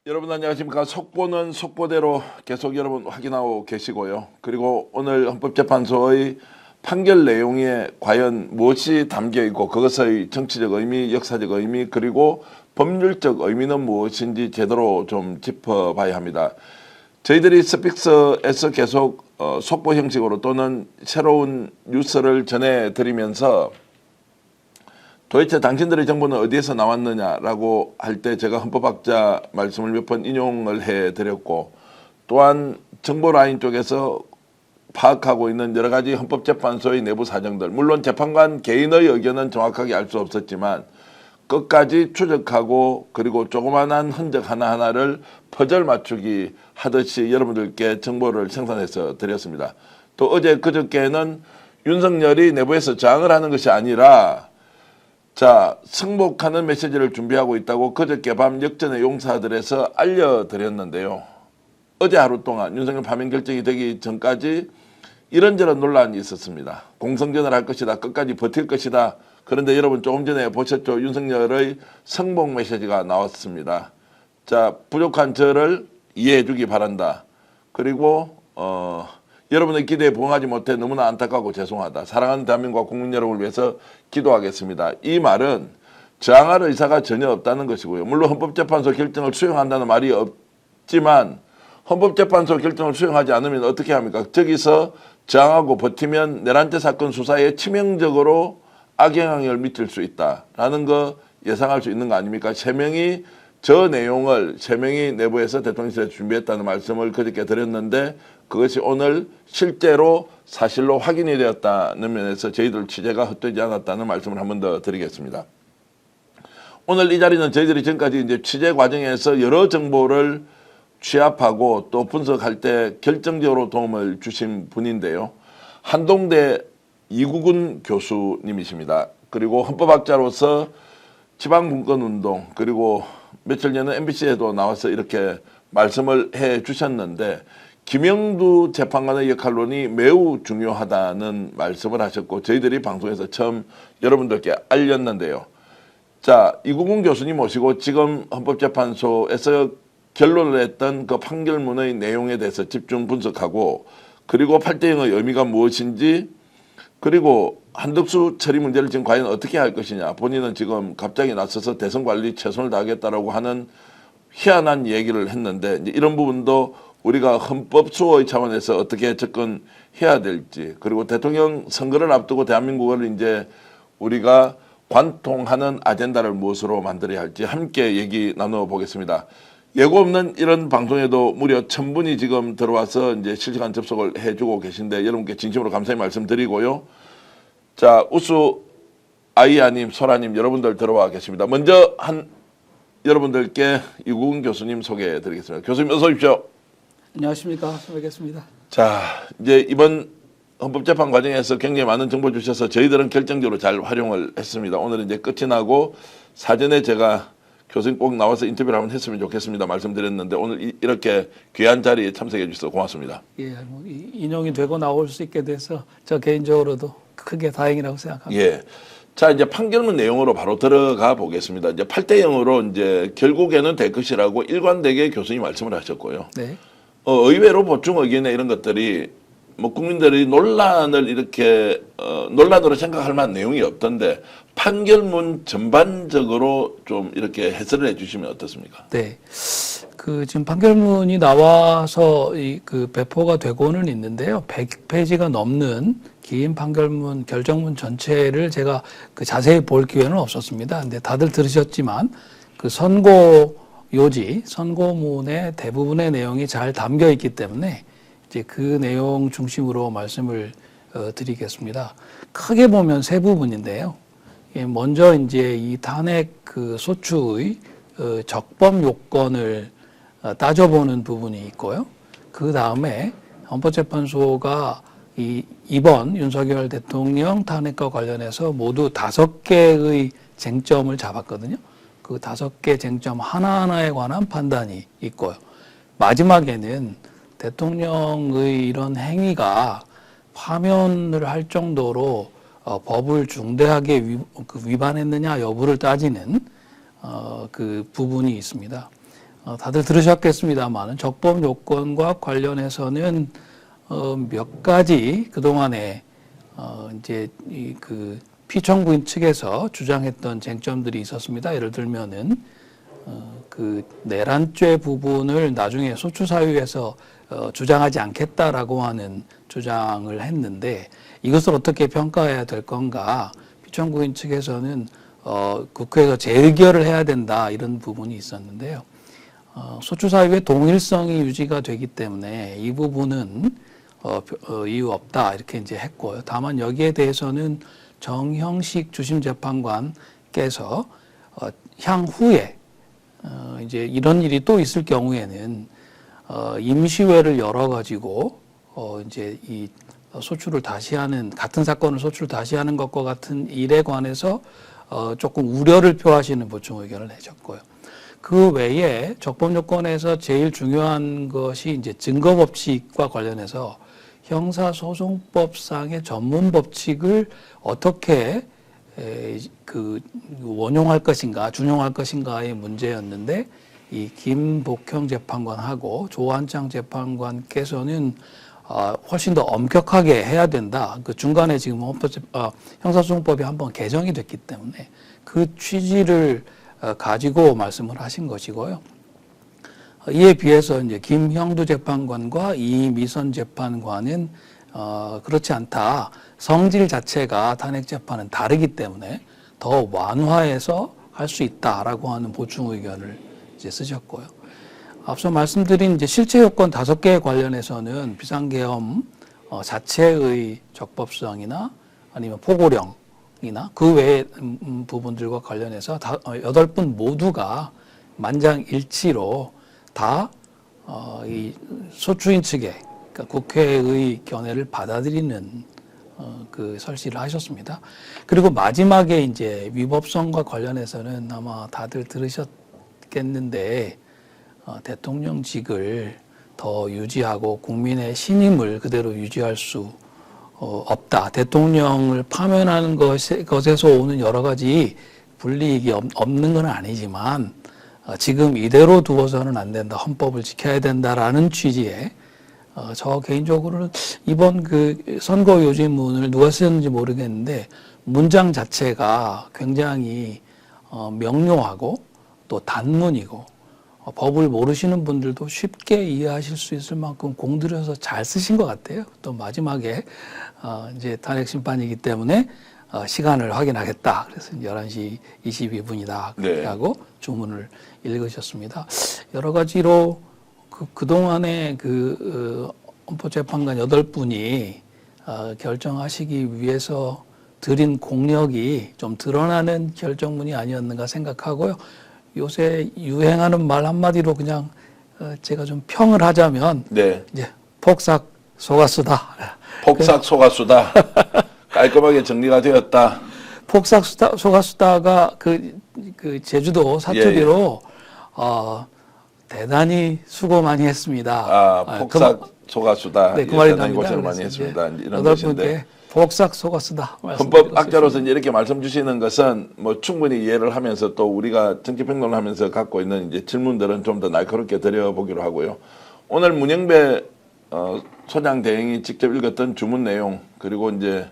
여러분 안녕하십니까. 속보는 속보대로 계속 여러분 확인하고 계시고요. 그리고 오늘 헌법재판소의 판결 내용에 과연 무엇이 담겨 있고 그것의 정치적 의미, 역사적 의미, 그리고 법률적 의미는 무엇인지 제대로 좀 짚어봐야 합니다. 저희들이 스픽스에서 계속 속보 형식으로 또는 새로운 뉴스를 전해드리면서 도대체 당신들의 정보는 어디에서 나왔느냐라고 할 때 제가 헌법학자 말씀을 몇 번 인용을 해드렸고, 또한 정보라인 쪽에서 파악하고 있는 여러 가지 헌법재판소의 내부 사정들, 물론 재판관 개인의 의견은 정확하게 알 수 없었지만 끝까지 추적하고 그리고 조그만한 흔적 하나하나를 퍼즐 맞추기 하듯이 여러분들께 정보를 생산해서 드렸습니다. 또 어제 그저께는 윤석열이 내부에서 저항을 하는 것이 아니라 승복하는 메시지를 준비하고 있다고 그저께 밤 역전의 용사들에서 알려드렸는데요. 어제 하루 동안 윤석열 파면 결정이 되기 전까지 이런저런 논란이 있었습니다. 공성전을 할 것이다. 끝까지 버틸 것이다. 그런데 여러분 조금 전에 보셨죠. 윤석열의 성복 메시지가 나왔습니다. 부족한 저를 이해해 주기 바란다. 그리고 여러분의 기대에 부응하지 못해 너무나 안타깝고 죄송하다. 사랑하는 대한민국과 국민 여러분을 위해서 기도하겠습니다. 이 말은 저항할 의사가 전혀 없다는 것이고요. 물론 헌법재판소 결정을 수용한다는 말이 없지만 헌법재판소 결정을 수용하지 않으면 어떻게 합니까? 저기서 저항하고 버티면 내란죄 사건 수사에 치명적으로 악영향을 미칠 수 있다라는 거 예상할 수 있는 거 아닙니까? 저 내용을 세 명이 내부에서 대통령실에 준비했다는 말씀을 그저께 드렸는데 그것이 오늘 실제로 사실로 확인이 되었다는 면에서 저희들 취재가 헛되지 않았다는 말씀을 한 번 더 드리겠습니다. 오늘 이 자리는 저희들이 지금까지 이제 취재 과정에서 여러 정보를 취합하고 또 분석할 때 결정적으로 도움을 주신 분인데요. 한동대 이국은 교수님이십니다. 그리고 헌법학자로서 지방분권운동 그리고 며칠 전에 MBC에도 나와서 이렇게 말씀을 해 주셨는데 김영두 재판관의 역할론이 매우 중요하다는 말씀을 하셨고 저희들이 방송에서 처음 여러분들께 알렸는데요. 이국은 교수님 모시고 지금 헌법재판소에서 결론을 했던 그 판결문의 내용에 대해서 집중 분석하고 그리고 8대0의 의미가 무엇인지 그리고 한덕수 처리 문제를 지금 과연 어떻게 할 것이냐. 본인은 지금 갑자기 나서서 대선 관리 최선을 다하겠다라고 하는 희한한 얘기를 했는데 이제 이런 부분도 우리가 헌법 수호의 차원에서 어떻게 접근해야 될지 그리고 대통령 선거를 앞두고 대한민국을 이제 우리가 관통하는 아젠다를 무엇으로 만들어야 할지 함께 얘기 나눠보겠습니다. 예고 없는 이런 방송에도 무려 1000분이 지금 들어와서 이제 실시간 접속을 해주고 계신데 여러분께 진심으로 감사의 말씀드리고요. 우수 아이야님, 소라님 여러분들 들어와 계십니다. 먼저 여러분들께 이국은 교수님 소개해드리겠습니다. 교수님 어서 오십시오. 안녕하십니까. 뵙겠습니다. 이제 이번 헌법재판 과정에서 굉장히 많은 정보 주셔서 저희들은 결정적으로 잘 활용을 했습니다. 오늘은 이제 끝이 나고 사전에 제가 교수님 꼭 나와서 인터뷰를 한번 했으면 좋겠습니다. 말씀드렸는데 오늘 이렇게 귀한 자리에 참석해 주셔서 고맙습니다. 예, 인용이 되고 나올 수 있게 돼서 저 개인적으로도 크게 다행이라고 생각합니다. 예. 이제 판결문 내용으로 바로 들어가 보겠습니다. 이제 8대0으로 이제 결국에는 될 것이라고 일관되게 교수님 말씀을 하셨고요. 네. 의외로 보충 의견에 이런 것들이 국민들이 논란을 이렇게 논란으로 생각할 만한 내용이 없던데 판결문 전반적으로 좀 이렇게 해설을 해주시면 어떻습니까? 네. 지금 판결문이 나와서 배포가 되고는 있는데요. 100페이지가 넘는 긴 판결문 결정문 전체를 제가 자세히 볼 기회는 없었습니다. 근데 다들 들으셨지만 선고문의 대부분의 내용이 잘 담겨 있기 때문에 이제 그 내용 중심으로 말씀을 드리겠습니다. 크게 보면 세 부분인데요. 먼저 이제 이 탄핵 소추의 적법 요건을 따져보는 부분이 있고요. 그 다음에 헌법재판소가 이번 윤석열 대통령 탄핵과 관련해서 모두 5개의 쟁점을 잡았거든요. 그 5개 쟁점 하나하나에 관한 판단이 있고요. 마지막에는 대통령의 이런 행위가 파면을 할 정도로 법을 중대하게 위반했느냐 여부를 따지는 그 부분이 있습니다. 다들 들으셨겠습니다만 적법 요건과 관련해서는 몇 가지 그동안에 이제 그 피청구인 측에서 주장했던 쟁점들이 있었습니다. 예를 들면은 그 내란죄 부분을 나중에 소추사유에서 주장하지 않겠다라고 하는 주장을 했는데 이것을 어떻게 평가해야 될 건가? 피청구인 측에서는 국회에서 재의결을 해야 된다 이런 부분이 있었는데요. 소추사유의 동일성이 유지가 되기 때문에 이 부분은 이유 없다 이렇게 이제 했고요. 다만 여기에 대해서는 정형식 주심재판관께서 향후에 이제 이런 일이 또 있을 경우에는 임시회를 열어 가지고 이제 이 소추를 다시 하는 같은 사건을 소추를 다시 하는 것과 같은 일에 관해서 조금 우려를 표하시는 보충 의견을 내셨고요. 그 외에 적법 요건에서 제일 중요한 것이 이제 증거 법칙과 관련해서 형사소송법상의 전문 법칙을 어떻게 그 원용할 것인가, 준용할 것인가의 문제였는데 이 김복형 재판관하고 조한창 재판관께서는 훨씬 더 엄격하게 해야 된다. 그 중간에 지금 형사소송법이 한번 개정이 됐기 때문에 그 취지를 가지고 말씀을 하신 것이고요. 이에 비해서 이제 김형두 재판관과 이미선 재판관은 그렇지 않다. 성질 자체가 탄핵 재판은 다르기 때문에 더 완화해서 할 수 있다라고 하는 보충 의견을 이제 쓰셨고요. 앞서 말씀드린 이제 실체 요건 5개에 관련해서는 비상계엄 자체의 적법성이나 아니면 포고령이나 그 외의 부분들과 관련해서 8분 모두가 만장일치로 다 이 소추인 측의 그러니까 국회의 견해를 받아들이는 그 설시를 하셨습니다. 그리고 마지막에 이제 위법성과 관련해서는 아마 다들 들으셨겠는데 대통령직을 더 유지하고 국민의 신임을 그대로 유지할 수 없다. 대통령을 파면하는 것에서 오는 여러 가지 불이익이 없는 건 아니지만 지금 이대로 두어서는 안 된다. 헌법을 지켜야 된다라는 취지의 저 개인적으로는 이번 그 선거 요지문을 누가 쓰셨는지 모르겠는데 문장 자체가 굉장히 명료하고 또 단문이고 법을 모르시는 분들도 쉽게 이해하실 수 있을 만큼 공들여서 잘 쓰신 것 같아요. 또 마지막에 이제 탄핵 심판이기 때문에 시간을 확인하겠다. 그래서 11시 22분이다. 그렇게 네. 하고 주문을 읽으셨습니다. 여러 가지로 그동안에 헌법재판관 8분이 결정하시기 위해서 드린 공력이 좀 드러나는 결정문이 아니었는가 생각하고요. 요새 유행하는 말 한마디로 그냥 제가 좀 평을 하자면 네. 이제 폭삭 속았수다. 폭삭 속았수다. 깔끔하게 정리가 되었다. 폭삭 속았수다가 그 제주도 사투리로 대단히 수고 많이 했습니다. 폭삭 속았수다. 네, 그 말이 대단히 납니다. 고생을 많이 그래서 했습니다. 이런 8분께 것인데. 폭삭 속았수다. 헌법학자로서 이제 이렇게 말씀 주시는 것은 뭐 충분히 이해를 하면서 또 우리가 정치평론을 하면서 갖고 있는 이제 질문들은 좀 더 날카롭게 드려보기로 하고요. 오늘 문영배 소장 대행이 직접 읽었던 주문 내용 그리고 이제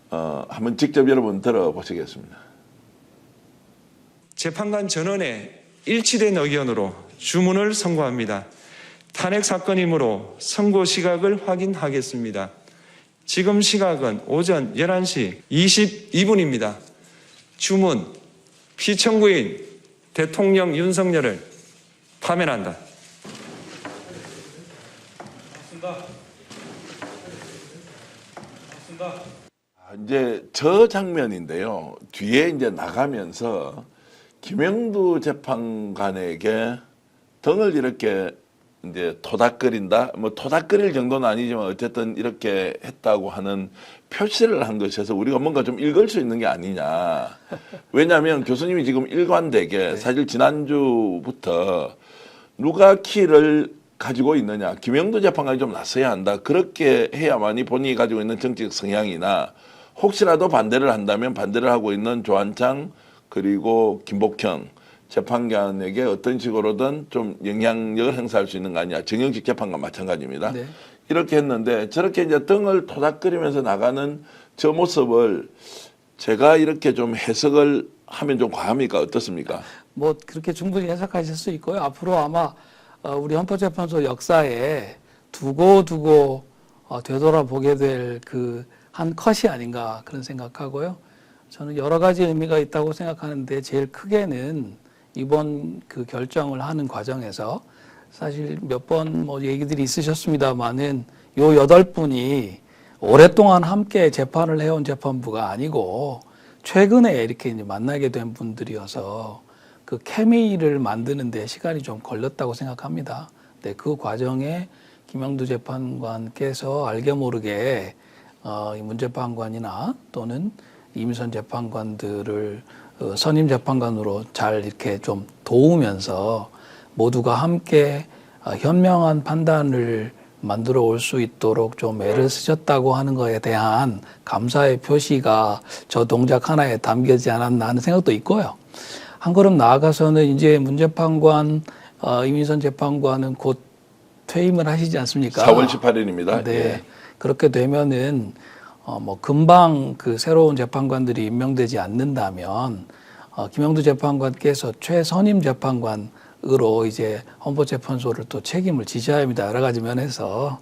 한번 직접 여러분 들어보시겠습니다. 재판관 전원의 일치된 의견으로 주문을 선고합니다. 탄핵 사건이므로 선고 시각을 확인하겠습니다. 지금 시각은 오전 11시 22분입니다. 주문, 피청구인 대통령 윤석열을 파면한다. 이제 저 장면인데요. 뒤에 이제 나가면서 김영두 재판관에게 등을 이렇게 이제 토닥거린다. 뭐 토닥거릴 정도는 아니지만 어쨌든 이렇게 했다고 하는 표시를 한 것에서 우리가 뭔가 좀 읽을 수 있는 게 아니냐. 왜냐하면 교수님이 지금 일관되게 사실 지난주부터 누가 키를 가지고 있느냐. 김영두 재판관이 좀 나서야 한다. 그렇게 해야만이 본인이 가지고 있는 정치적 성향이나 혹시라도 반대를 한다면 반대를 하고 있는 조한창 그리고 김복형 재판관에게 어떤 식으로든 좀 영향력을 행사할 수 있는 거 아니냐. 정형식 재판관 마찬가지입니다. 네. 이렇게 했는데 저렇게 이제 등을 토닥거리면서 나가는 저 모습을 제가 이렇게 좀 해석을 하면 좀 과합니까? 어떻습니까? 뭐 그렇게 충분히 해석하실 수 있고요. 앞으로 아마 우리 헌법재판소 역사에 두고 되돌아보게 될 그 한 컷이 아닌가 그런 생각하고요. 저는 여러 가지 의미가 있다고 생각하는데 제일 크게는 이번 그 결정을 하는 과정에서 사실 몇 번 뭐 얘기들이 있으셨습니다만은 요 8분이 오랫동안 함께 재판을 해온 재판부가 아니고 최근에 이렇게 이제 만나게 된 분들이어서 그 케미를 만드는 데 시간이 좀 걸렸다고 생각합니다. 근데 그 과정에 김영두 재판관께서 알게 모르게 이 문재판관이나 또는 이미선 재판관들을 선임 재판관으로 잘 이렇게 좀 도우면서 모두가 함께 현명한 판단을 만들어 올 수 있도록 좀 애를 쓰셨다고 하는 거에 대한 감사의 표시가 저 동작 하나에 담겨지지 않았나 하는 생각도 있고요. 한 걸음 나아가서는 이제 문재판관, 이민선 재판관은 곧 퇴임을 하시지 않습니까? 4월 18일입니다. 네. 예. 그렇게 되면은 뭐 금방 그 새로운 재판관들이 임명되지 않는다면 김영두 재판관께서 최선임 재판관으로 이제 헌법재판소를 또 책임을 지셔야 합니다. 여러 가지 면에서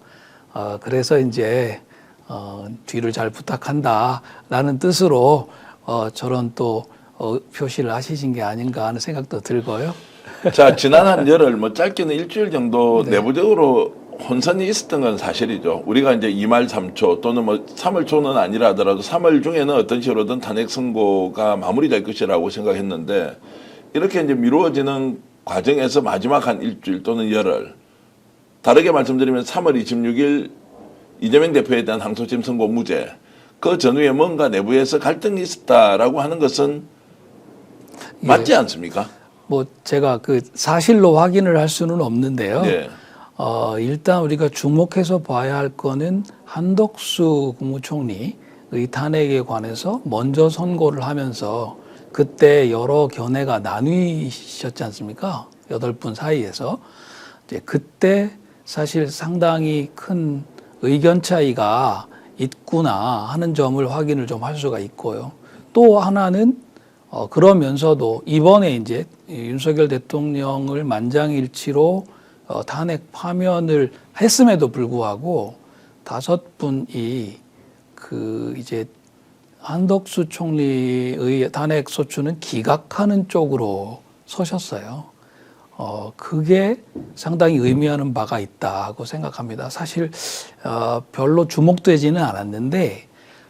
그래서 이제 뒤를 잘 부탁한다라는 뜻으로 저런 또 표시를 하시신 게 아닌가 하는 생각도 들고요. 자, 지난 한 열흘, 뭐 짧게는 일주일 정도 네. 내부적으로 혼선이 있었던 건 사실이죠. 우리가 이제 2말 3초 또는 뭐 3월 초는 아니라 하더라도 3월 중에는 어떤 식으로든 탄핵 선고가 마무리될 것이라고 생각했는데 이렇게 이제 미루어지는 과정에서 마지막 한 일주일 또는 열흘, 다르게 말씀드리면 3월 26일 이재명 대표에 대한 항소심 선고 무죄, 그 전후에 뭔가 내부에서 갈등이 있었다라고 하는 것은 맞지 않습니까? 뭐 제가 그 사실로 확인을 할 수는 없는데요. 네. 일단 우리가 주목해서 봐야 할 거는 한덕수 국무총리의 탄핵에 관해서 먼저 선고를 하면서 그때 여러 견해가 나뉘셨지 않습니까? 8분 사이에서. 이제 그때 사실 상당히 큰 의견 차이가 있구나 하는 점을 확인을 좀 할 수가 있고요. 또 하나는 그러면서도 이번에 이제 윤석열 대통령을 만장일치로 탄핵 파면을 했음에도 불구하고 5분이 그 이제 한덕수 총리의 탄핵 소추는 기각하는 쪽으로 서셨어요. 그게 상당히 의미하는 바가 있다고 생각합니다. 사실 별로 주목되지는 않았는데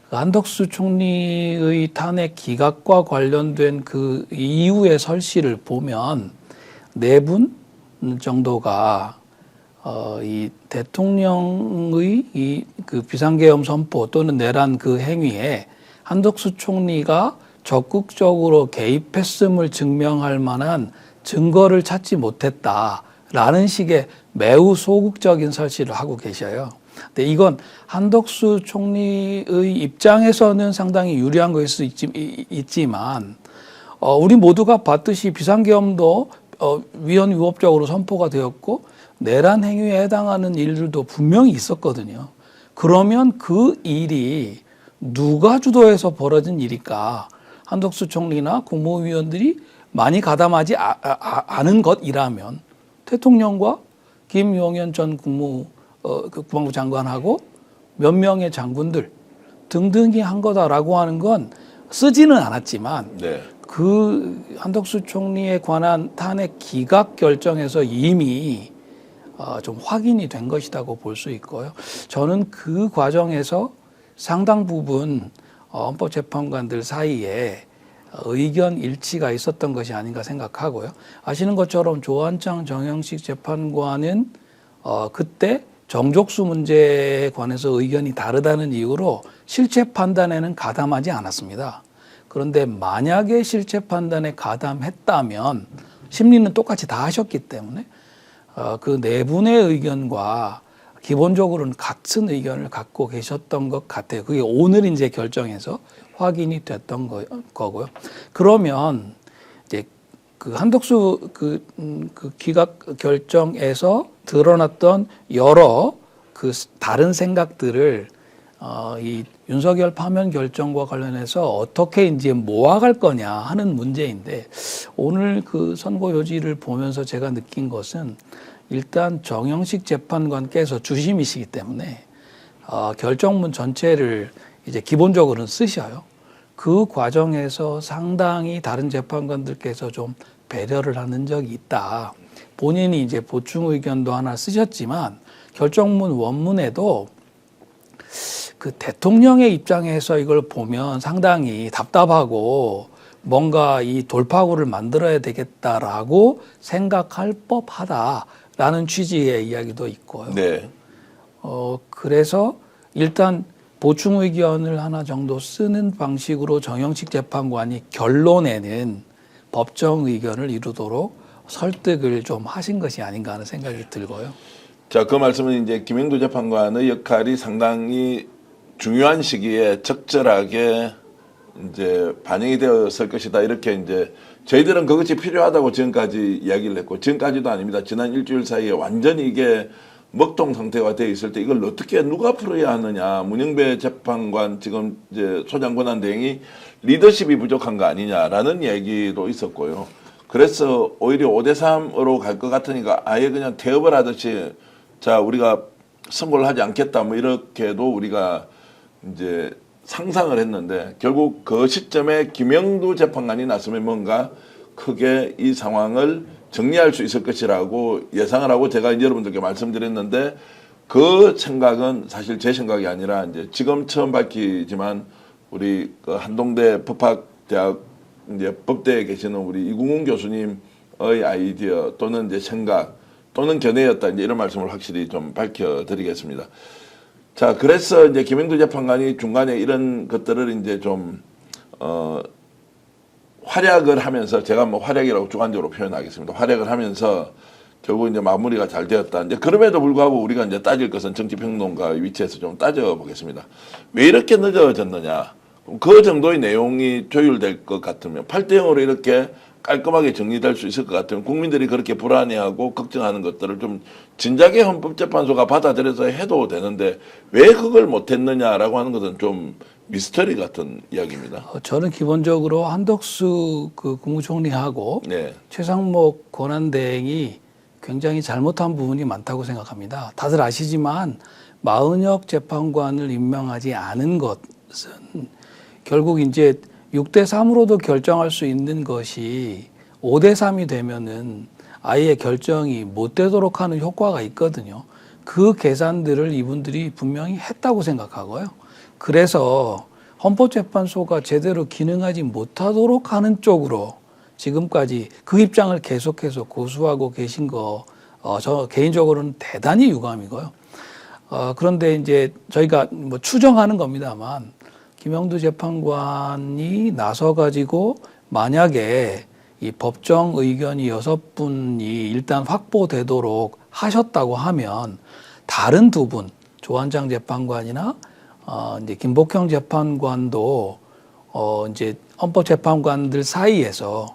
한덕수 총리의 탄핵 기각과 관련된 그 이후의 설시를 보면 4분 정도가 이 대통령의 이 그 비상계엄 선포 또는 내란 그 행위에 한덕수 총리가 적극적으로 개입했음을 증명할 만한 증거를 찾지 못했다라는 식의 매우 소극적인 설시를 하고 계셔요. 근데 이건 한덕수 총리의 입장에서는 상당히 유리한 것일 수 있지만 우리 모두가 봤듯이 비상계엄도 위헌위법적으로 선포가 되었고 내란 행위에 해당하는 일들도 분명히 있었거든요. 그러면 그 일이 누가 주도해서 벌어진 일일까? 한덕수 총리나 국무위원들이 많이 가담하지 않은 것이라면 대통령과 김용현 전 국방부 장관하고 몇 명의 장군들 등등이 한 거다라고 하는 건 쓰지는 않았지만 네. 그 한덕수 총리에 관한 탄핵 기각 결정에서 이미 좀 확인이 된 것이라고 볼 수 있고요. 저는 그 과정에서 상당 부분 헌법재판관들 사이에 의견 일치가 있었던 것이 아닌가 생각하고요. 아시는 것처럼 조한창 정형식 재판관은 그때 정족수 문제에 관해서 의견이 다르다는 이유로 실체 판단에는 가담하지 않았습니다. 그런데 만약에 실체 판단에 가담했다면 심리는 똑같이 다 하셨기 때문에 그 4분의 의견과 기본적으로는 같은 의견을 갖고 계셨던 것 같아요. 그게 오늘 이제 결정해서 확인이 됐던 거고요. 그러면 이제 그 한덕수 그 기각 결정에서 드러났던 여러 그 다른 생각들을 이 윤석열 파면 결정과 관련해서 어떻게 이제 모아갈 거냐 하는 문제인데, 오늘 그 선고 요지를 보면서 제가 느낀 것은 일단 정영식 재판관께서 주심이시기 때문에 결정문 전체를 이제 기본적으로는 쓰셔요. 그 과정에서 상당히 다른 재판관들께서 좀 배려를 하는 적이 있다. 본인이 이제 보충 의견도 하나 쓰셨지만 결정문 원문에도 그 대통령의 입장에서 이걸 보면 상당히 답답하고 뭔가 이 돌파구를 만들어야 되겠다라고 생각할 법하다라는 취지의 이야기도 있고요. 네. 그래서 일단 보충 의견을 하나 정도 쓰는 방식으로 정영식 재판관이 결론에는 법정 의견을 이루도록 설득을 좀 하신 것이 아닌가 하는 생각이 들고요. 자, 그 말씀은 이제 김영두 재판관의 역할이 상당히 중요한 시기에 적절하게 이제 반영이 되었을 것이다. 이렇게 이제 저희들은 그것이 필요하다고 지금까지 이야기를 했고, 지금까지도 아닙니다. 지난 일주일 사이에 완전히 이게 먹통 상태가 돼 있을 때 이걸 어떻게 누가 풀어야 하느냐. 문영배 재판관 지금 이제 소장권한 대행이 리더십이 부족한 거 아니냐라는 얘기도 있었고요. 그래서 오히려 5대3으로 갈 것 같으니까 아예 그냥 태업을 하듯이 자, 우리가 선고를 하지 않겠다. 뭐 이렇게도 우리가 이제 상상을 했는데, 결국 그 시점에 김영두 재판관이 나서면 뭔가 크게 이 상황을 정리할 수 있을 것이라고 예상을 하고 제가 여러분들께 말씀드렸는데, 그 생각은 사실 제 생각이 아니라 이제 지금 처음 밝히지만 우리 그 한동대 법학대학 이제 법대에 계시는 우리 이궁훈 교수님의 아이디어 또는 이제 생각 또는 견해였다, 이제 이런 말씀을 확실히 좀 밝혀드리겠습니다. 자, 그래서 이제 김영두 재판관이 중간에 이런 것들을 이제 좀 활약을 하면서, 제가 뭐 활약이라고 주관적으로 표현하겠습니다. 활약을 하면서 결국 이제 마무리가 잘 되었다. 이제 그럼에도 불구하고 우리가 이제 따질 것은 정치평론가의 위치에서 좀 따져보겠습니다. 왜 이렇게 늦어졌느냐? 그 정도의 내용이 조율될 것 같으면 8대0으로 이렇게 깔끔하게 정리될 수 있을 것 같으면 국민들이 그렇게 불안해하고 걱정하는 것들을 좀 진작에 헌법재판소가 받아들여서 해도 되는데 왜 그걸 못했느냐라고 하는 것은 좀 미스터리 같은 이야기입니다. 저는 기본적으로 한덕수 그 국무총리하고 네. 최상목 권한대행이 굉장히 잘못한 부분이 많다고 생각합니다. 다들 아시지만 마은혁 재판관을 임명하지 않은 것은 결국 이제 6대3으로도 결정할 수 있는 것이 5대3이 되면은 아예 결정이 못 되도록 하는 효과가 있거든요. 그 계산들을 이분들이 분명히 했다고 생각하고요. 그래서 헌법재판소가 제대로 기능하지 못하도록 하는 쪽으로 지금까지 그 입장을 계속해서 고수하고 계신 거, 저 개인적으로는 대단히 유감이고요. 그런데 이제 저희가 뭐 추정하는 겁니다만, 김영두 재판관이 나서가지고 만약에 이 법정 의견이 6분이 일단 확보되도록 하셨다고 하면 다른 두 분, 조한장 재판관이나 이제 김복형 재판관도 이제 헌법재판관들 사이에서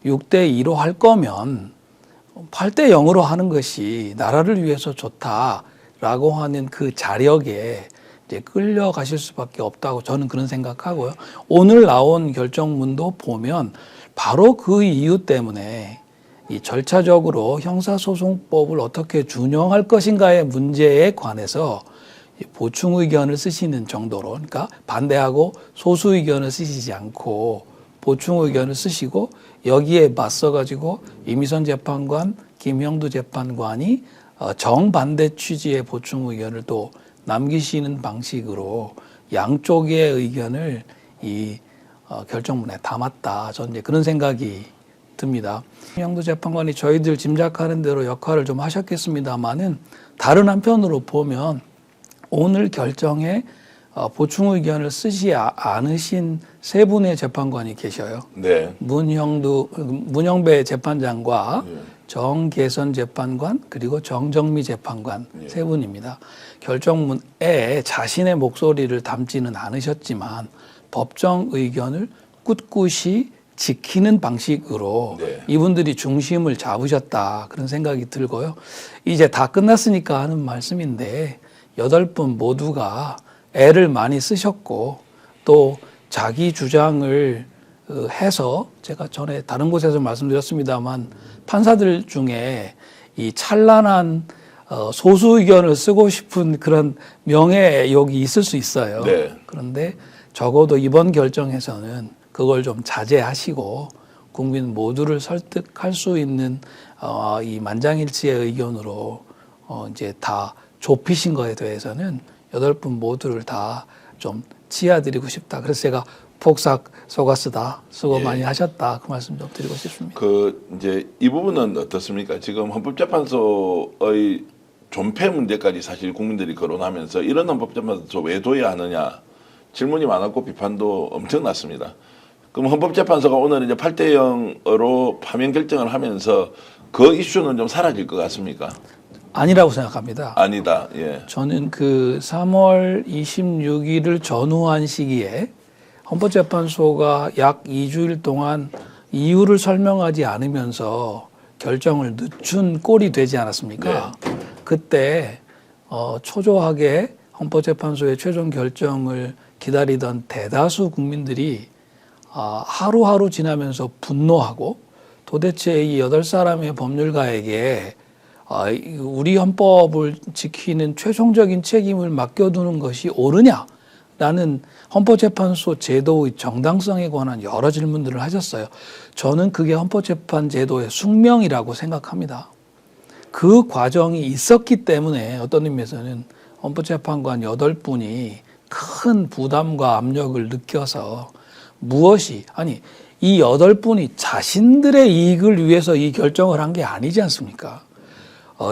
6대2로 할 거면 8대0으로 하는 것이 나라를 위해서 좋다라고 하는 그 자력에 이제 끌려가실 수밖에 없다고 저는 그런 생각하고요. 오늘 나온 결정문도 보면 바로 그 이유 때문에 이 절차적으로 형사소송법을 어떻게 준용할 것인가의 문제에 관해서 보충 의견을 쓰시는 정도로, 그러니까 반대하고 소수 의견을 쓰시지 않고 보충 의견을 쓰시고 여기에 맞서가지고 이미선 재판관, 김형두 재판관이 정반대 취지의 보충 의견을 또 남기시는 방식으로 양쪽의 의견을 이 결정문에 담았다. 저는 이제 그런 생각이 듭니다. 김형두 재판관이 저희들 짐작하는 대로 역할을 좀 하셨겠습니다만은 다른 한편으로 보면 오늘 결정에 보충 의견을 쓰지 않으신 세 분의 재판관이 계셔요. 네. 문영배 재판장과 정계선 재판관 그리고 정정미 재판관 세 분입니다. 결정문에 자신의 목소리를 담지는 않으셨지만 법정 의견을 꿋꿋이 지키는 방식으로 네. 이분들이 중심을 잡으셨다 그런 생각이 들고요. 이제 다 끝났으니까 하는 말씀인데 8분 모두가 애를 많이 쓰셨고 또 자기 주장을 해서 제가 전에 다른 곳에서 말씀드렸습니다만 판사들 중에 이 찬란한 소수 의견을 쓰고 싶은 그런 명예욕이 있을 수 있어요. 네. 그런데 적어도 이번 결정에서는 그걸 좀 자제하시고 국민 모두를 설득할 수 있는 이 만장일치의 의견으로 이제 다 좁히신 거에 대해서는 8분 모두를 다 좀 치아드리고 싶다. 그래서 제가 폭삭 속았으다. 수고 예. 많이 하셨다. 그 말씀 좀 드리고 싶습니다. 그 이제 이 부분은 어떻습니까? 지금 헌법재판소의 존폐 문제까지 사실 국민들이 거론하면서 이런 헌법재판소 왜 둬야 하느냐 질문이 많았고 비판도 엄청났습니다. 그럼 헌법재판소가 오늘 이제 8대 0으로 파면 결정을 하면서 그 이슈는 좀 사라질 것 같습니까? 아니라고 생각합니다. 아니다. 예. 저는 그 3월 26일을 전후한 시기에 헌법재판소가 약 2주일 동안 이유를 설명하지 않으면서 결정을 늦춘 꼴이 되지 않았습니까? 그때 초조하게 헌법재판소의 최종 결정을 기다리던 대다수 국민들이 하루하루 지나면서 분노하고 도대체 이 8사람의 법률가에게 우리 헌법을 지키는 최종적인 책임을 맡겨두는 것이 옳으냐라는 헌법재판소 제도의 정당성에 관한 여러 질문들을 하셨어요. 저는 그게 헌법재판 제도의 숙명이라고 생각합니다. 그 과정이 있었기 때문에 어떤 의미에서는 헌법재판관 8분이 큰 부담과 압력을 느껴서 이 8분이 자신들의 이익을 위해서 이 결정을 한 게 아니지 않습니까?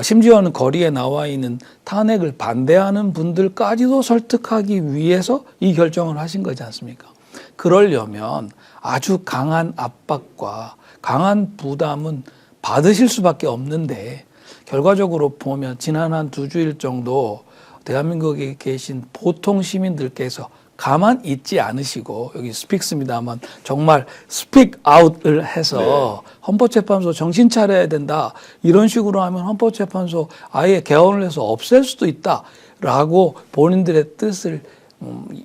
심지어는 거리에 나와 있는 탄핵을 반대하는 분들까지도 설득하기 위해서 이 결정을 하신 거지 않습니까? 그러려면 아주 강한 압박과 강한 부담은 받으실 수밖에 없는데 결과적으로 보면 지난 한 2주일 정도 대한민국에 계신 보통 시민들께서 가만 있지 않으시고 여기 스픽스입니다만 정말 스픽 아웃을 해서 헌법재판소 정신 차려야 된다. 이런 식으로 하면 헌법재판소 아예 개헌을 해서 없앨 수도 있다라고 본인들의 뜻을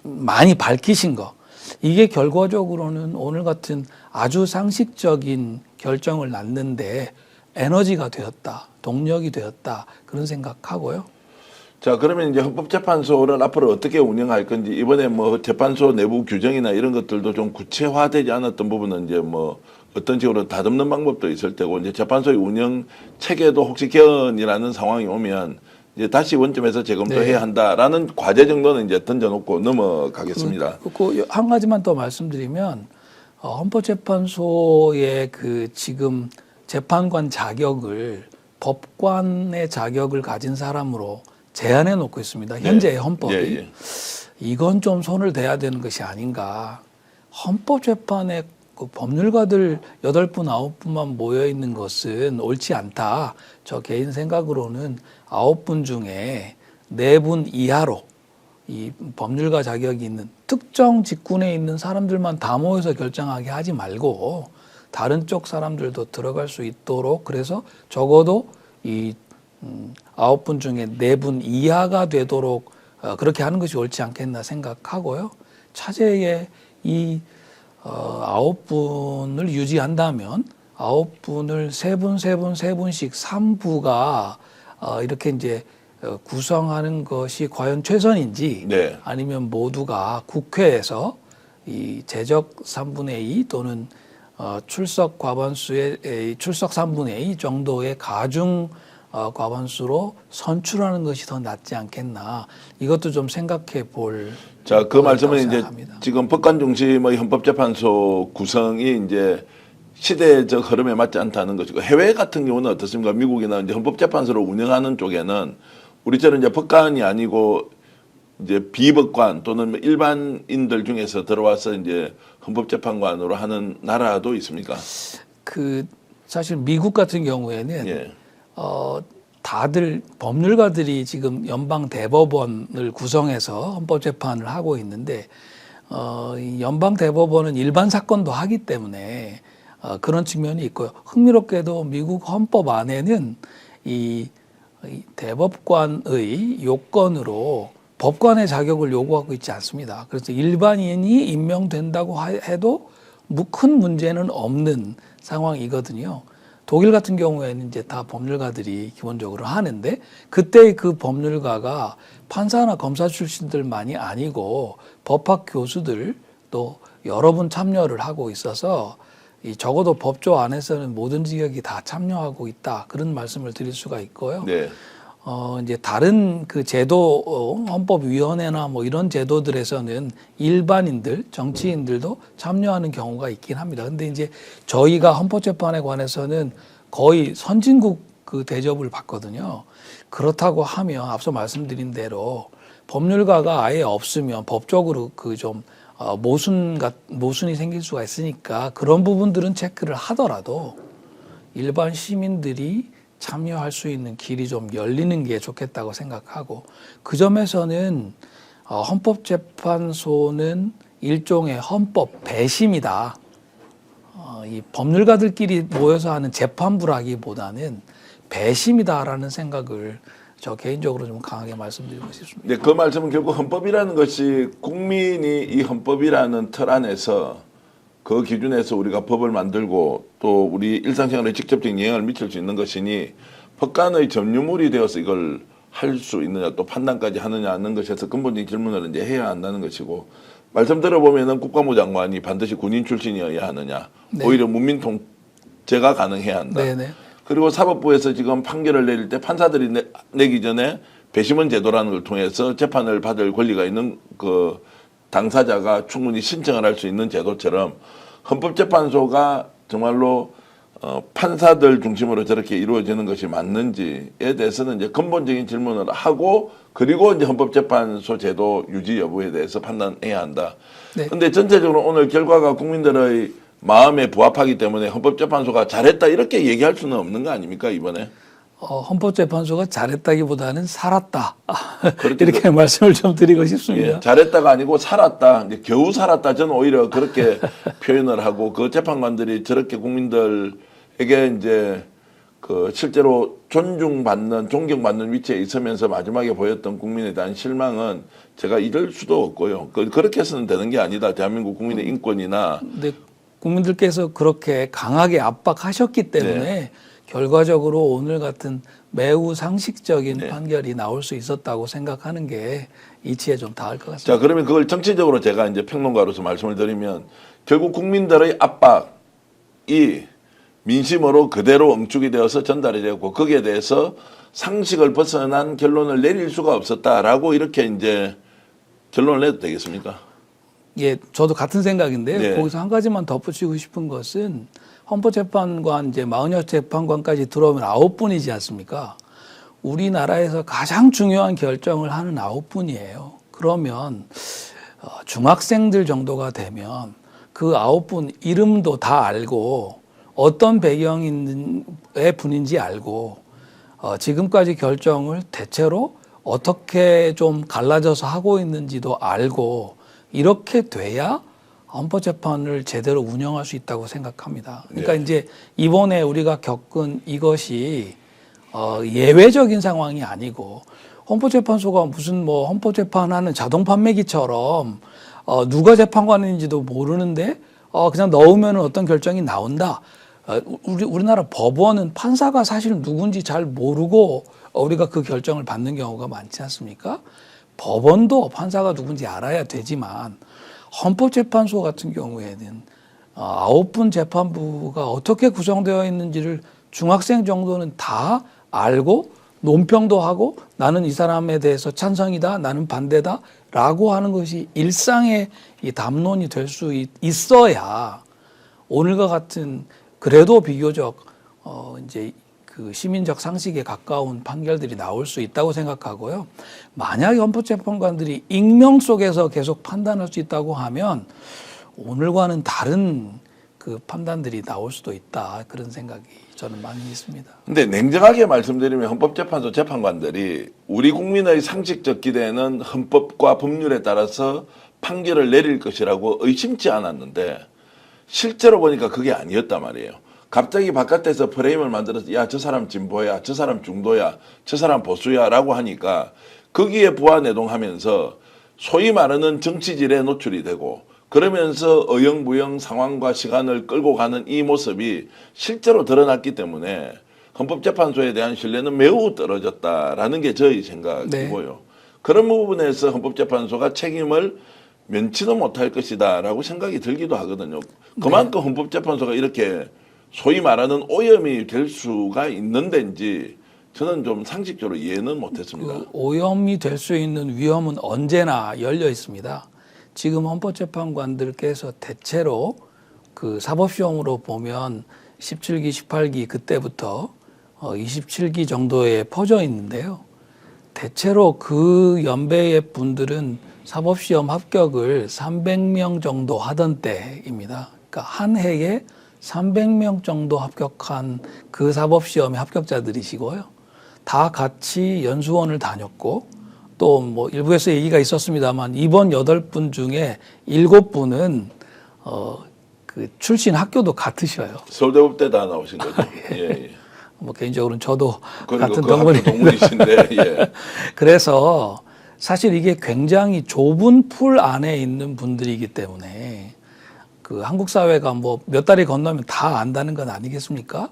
많이 밝히신 거. 이게 결과적으로는 오늘 같은 아주 상식적인 결정을 낳는데 에너지가 되었다. 동력이 되었다. 그런 생각하고요. 자, 그러면 이제 헌법재판소를 앞으로 어떻게 운영할 건지 이번에 뭐 재판소 내부 규정이나 이런 것들도 좀 구체화되지 않았던 부분은 이제 뭐 어떤 식으로 다듬는 방법도 있을 테고 이제 재판소의 운영 체계도 혹시 개헌이라는 상황이 오면 이제 다시 원점에서 재검토해야 한다라는 과제 정도는 이제 던져놓고 넘어가겠습니다. 한 가지만 더 말씀드리면 헌법재판소의 그 지금 재판관 자격을 법관의 자격을 가진 사람으로 제한해 놓고 있습니다. 현재의 헌법이. 이건 좀 손을 대야 되는 것이 아닌가. 헌법재판에 그 법률가들 8분, 9분만 모여 있는 것은 옳지 않다. 저 개인 생각으로는 9분 중에 4분 이하로 이 법률가 자격이 있는 특정 직군에 있는 사람들만 다 모여서 결정하게 하지 말고 다른 쪽 사람들도 들어갈 수 있도록 그래서 적어도 이 9분 중에 4분 이하가 되도록 그렇게 하는 것이 옳지 않겠나 생각하고요. 차제에 이 9분을 유지한다면 9분을 3분씩 3부가 이렇게 이제 구성하는 것이 과연 최선인지 아니면 모두가 국회에서 이 제적 3분의 2 또는 출석 과반수의 출석 3분의 2 정도의 가중 과반수로 선출하는 것이 더 낫지 않겠나. 이것도 좀 생각해 볼. 자, 그 말씀은 이제 생각합니다. 지금 법관 중심의 헌법재판소 구성이 이제 시대적 흐름에 맞지 않다는 것이고 해외 같은 경우는 어떻습니까? 미국이나 이제 헌법재판소를 운영하는 쪽에는 우리처럼 이제 법관이 아니고 이제 비법관 또는 일반인들 중에서 들어와서 이제 헌법재판관으로 하는 나라도 있습니까? 그 사실 미국 같은 경우에는 다들 법률가들이 지금 연방 대법원을 구성해서 헌법재판을 하고 있는데 이 연방 대법원은 일반 사건도 하기 때문에 그런 측면이 있고요. 흥미롭게도 미국 헌법 안에는 이 대법관의 요건으로 법관의 자격을 요구하고 있지 않습니다. 그래서 일반인이 임명된다고 해도 큰 문제는 없는 상황이거든요. 독일 같은 경우에는 이제 다 법률가들이 기본적으로 하는데 그때 그 법률가가 판사나 검사 출신들만이 아니고 법학 교수들 또 여러 분 참여를 하고 있어서 적어도 법조 안에서는 모든 지역이 다 참여하고 있다 그런 말씀을 드릴 수가 있고요. 네. 이제 다른 그 제도 헌법위원회나 뭐 이런 제도들에서는 일반인들, 정치인들도 참여하는 경우가 있긴 합니다. 근데 이제 저희가 헌법재판에 관해서는 거의 선진국 그 대접을 받거든요. 그렇다고 하면 앞서 말씀드린 대로 법률가가 아예 없으면 법적으로 그 좀 모순이 생길 수가 있으니까 그런 부분들은 체크를 하더라도 일반 시민들이 참여할 수 있는 길이 좀 열리는 게 좋겠다고 생각하고 그 점에서는 헌법재판소는 일종의 헌법 배심이다. 이 법률가들끼리 모여서 하는 재판부라기보다는 배심이다라는 생각을 저 개인적으로 좀 강하게 말씀드리고 싶습니다. 네, 그 말씀은 결국 헌법이라는 것이 국민이 이 헌법이라는 틀 안에서 그 기준에서 우리가 법을 만들고 또 우리 일상생활에 직접적인 영향을 미칠 수 있는 것이니 법관의 점유물이 되어서 이걸 할 수 있느냐 또 판단까지 하느냐 하는 것에서 근본적인 질문을 이제 해야 한다는 것이고 말씀 들어보면은 국가부 장관이 반드시 군인 출신이어야 하느냐 네. 오히려 문민 통제가 가능해야 한다. 네네. 그리고 사법부에서 지금 판결을 내릴 때 판사들이 내기 전에 배심원 제도라는 걸 통해서 재판을 받을 권리가 있는 그 당사자가 충분히 신청을 할 수 있는 제도처럼 헌법재판소가 정말로 판사들 중심으로 저렇게 이루어지는 것이 맞는지에 대해서는 이제 근본적인 질문을 하고 그리고 이제 헌법재판소 제도 유지 여부에 대해서 판단해야 한다. 그런데 네. 전체적으로 오늘 결과가 국민들의 마음에 부합하기 때문에 헌법재판소가 잘했다 이렇게 얘기할 수는 없는 거 아닙니까 이번에? 헌법재판소가 잘했다기보다는 살았다. 그렇게 이렇게 말씀을 좀 드리고 싶습니다. 예, 잘했다가 아니고 살았다. 이제 겨우 살았다. 저는 오히려 그렇게 표현을 하고 그 재판관들이 저렇게 국민들에게 이제 그 실제로 존경받는 위치에 있으면서 마지막에 보였던 국민에 대한 실망은 제가 잊을 수도 없고요. 그렇게 해서는 되는 게 아니다. 대한민국 국민의 인권이나. 근데 국민들께서 그렇게 강하게 압박하셨기 때문에 네. 결과적으로 오늘 같은 매우 상식적인 네. 판결이 나올 수 있었다고 생각하는 게 이치에 좀 닿을 것 같습니다. 자, 그러면 그걸 정치적으로 제가 이제 평론가로서 말씀을 드리면 결국 국민들의 압박이 민심으로 그대로 응축이 되어서 전달이 되고 거기에 대해서 상식을 벗어난 결론을 내릴 수가 없었다라고 이렇게 이제 결론을 내도 되겠습니까? 예, 저도 같은 생각인데요. 네. 거기서 한 가지만 덧붙이고 싶은 것은 헌법재판관 이제 46재판관까지 들어오면 9분이지 않습니까? 우리나라에서 가장 중요한 결정을 하는 9분이에요. 그러면 중학생들 정도가 되면 그 9분 이름도 다 알고 어떤 배경의 분인지 알고 지금까지 결정을 대체로 어떻게 좀 갈라져서 하고 있는지도 알고 이렇게 돼야 헌법재판을 제대로 운영할 수 있다고 생각합니다. 그러니까 네. 이제 이번에 우리가 겪은 이것이 예외적인 상황이 아니고 헌법재판소가 무슨 뭐 헌법재판하는 자동 판매기처럼 누가 재판관인지도 모르는데 그냥 넣으면 어떤 결정이 나온다. 우리나라 법원은 판사가 사실 누군지 잘 모르고 우리가 그 결정을 받는 경우가 많지 않습니까? 법원도 판사가 누군지 알아야 되지만 헌법재판소 같은 경우에는 9분 재판부가 어떻게 구성되어 있는지를 중학생 정도는 다 알고 논평도 하고 나는 이 사람에 대해서 찬성이다, 나는 반대다 라고 하는 것이 일상의 이 담론이 될 수 있어야 오늘과 같은 그래도 비교적 이제 그 시민적 상식에 가까운 판결들이 나올 수 있다고 생각하고요. 만약에 헌법재판관들이 익명 속에서 계속 판단할 수 있다고 하면 오늘과는 다른 그 판단들이 나올 수도 있다. 그런 생각이 저는 많이 있습니다. 근데 냉정하게 말씀드리면 헌법재판소 재판관들이 우리 국민의 상식적 기대는 헌법과 법률에 따라서 판결을 내릴 것이라고 의심치 않았는데 실제로 보니까 그게 아니었단 말이에요. 갑자기 바깥에서 프레임을 만들어서 야, 저 사람 진보야, 저 사람 중도야, 저 사람 보수야 라고 하니까 거기에 부하내동하면서 소위 말하는 정치질에 노출이 되고 그러면서 어영부영 상황과 시간을 끌고 가는 이 모습이 실제로 드러났기 때문에 헌법재판소에 대한 신뢰는 매우 떨어졌다라는 게 저희 생각이고요. 네. 그런 부분에서 헌법재판소가 책임을 면치도 못할 것이다라고 생각이 들기도 하거든요. 그만큼 헌법재판소가 이렇게 소위 말하는 오염이 될 수가 있는 데인지 저는 좀 상식적으로 이해는 못했습니다. 그 오염이 될 수 있는 위험은 언제나 열려 있습니다. 지금 헌법재판관들께서 대체로 그 사법시험으로 보면 17기, 18기 그때부터 27기 정도에 퍼져 있는데요. 대체로 그 연배의 분들은 사법시험 합격을 300명 정도 하던 때입니다. 그러니까 한 해에 300명 정도 합격한 그 사법시험의 합격자들이시고요. 다 같이 연수원을 다녔고 또 뭐 일부에서 얘기가 있었습니다만 이번 8분 중에 7분은 그 출신 학교도 같으셔요. 서울대법대 다 나오신 거죠. 예, 예. 뭐 개인적으로는 저도 그리고 같은 그 학교 동문이신데 예. 그래서 사실 이게 굉장히 좁은 풀 안에 있는 분들이기 때문에 그 한국 사회가 뭐 몇 달이 건너면 다 안다는 건 아니겠습니까?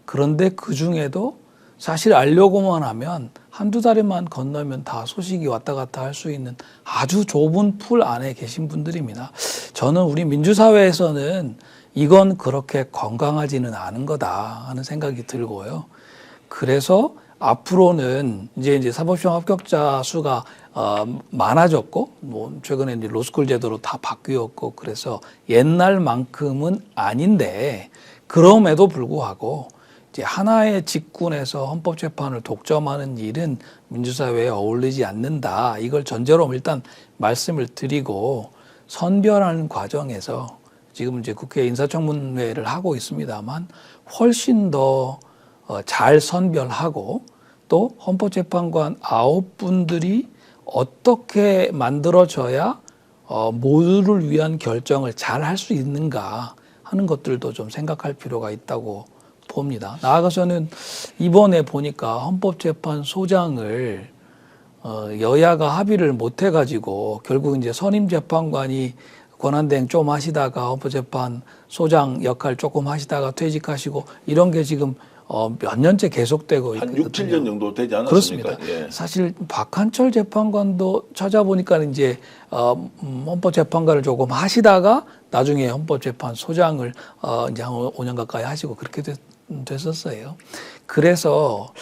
그런데 그 중에도 사실 알려고만 하면 한두 달에만 건너면 다 소식이 왔다 갔다 할 수 있는 아주 좁은 풀 안에 계신 분들입니다. 저는 우리 민주사회에서는 이건 그렇게 건강하지는 않은 거다 하는 생각이 들고요. 그래서 앞으로는 이제 사법시험 합격자 수가 많아졌고, 뭐 최근에 이제 로스쿨 제도로 다 바뀌었고, 그래서 옛날만큼은 아닌데 그럼에도 불구하고 이제 하나의 직군에서 헌법재판을 독점하는 일은 민주사회에 어울리지 않는다. 이걸 전제로 일단 말씀을 드리고 선별하는 과정에서 지금 이제 국회 인사청문회를 하고 있습니다만 훨씬 더 잘 선별하고 또 헌법재판관 9분들이 어떻게 만들어져야 모두를 위한 결정을 잘 할 수 있는가 하는 것들도 좀 생각할 필요가 있다고 봅니다. 나아가서는 이번에 보니까 헌법재판소장을 여야가 합의를 못 해가지고 결국 이제 선임 재판관이 권한대행 좀 하시다가 헌법재판 소장 역할 조금 하시다가 퇴직하시고 이런 게 지금 몇 년째 계속되고 한 있거든요. 6, 7년 정도 되지 않았습니까? 그렇습니다. 예. 사실 박한철 재판관도 찾아보니까 이제 헌법재판관을 조금 하시다가 나중에 헌법재판소장을 이제 한 5년 가까이 하시고 그렇게 됐었어요. 그래서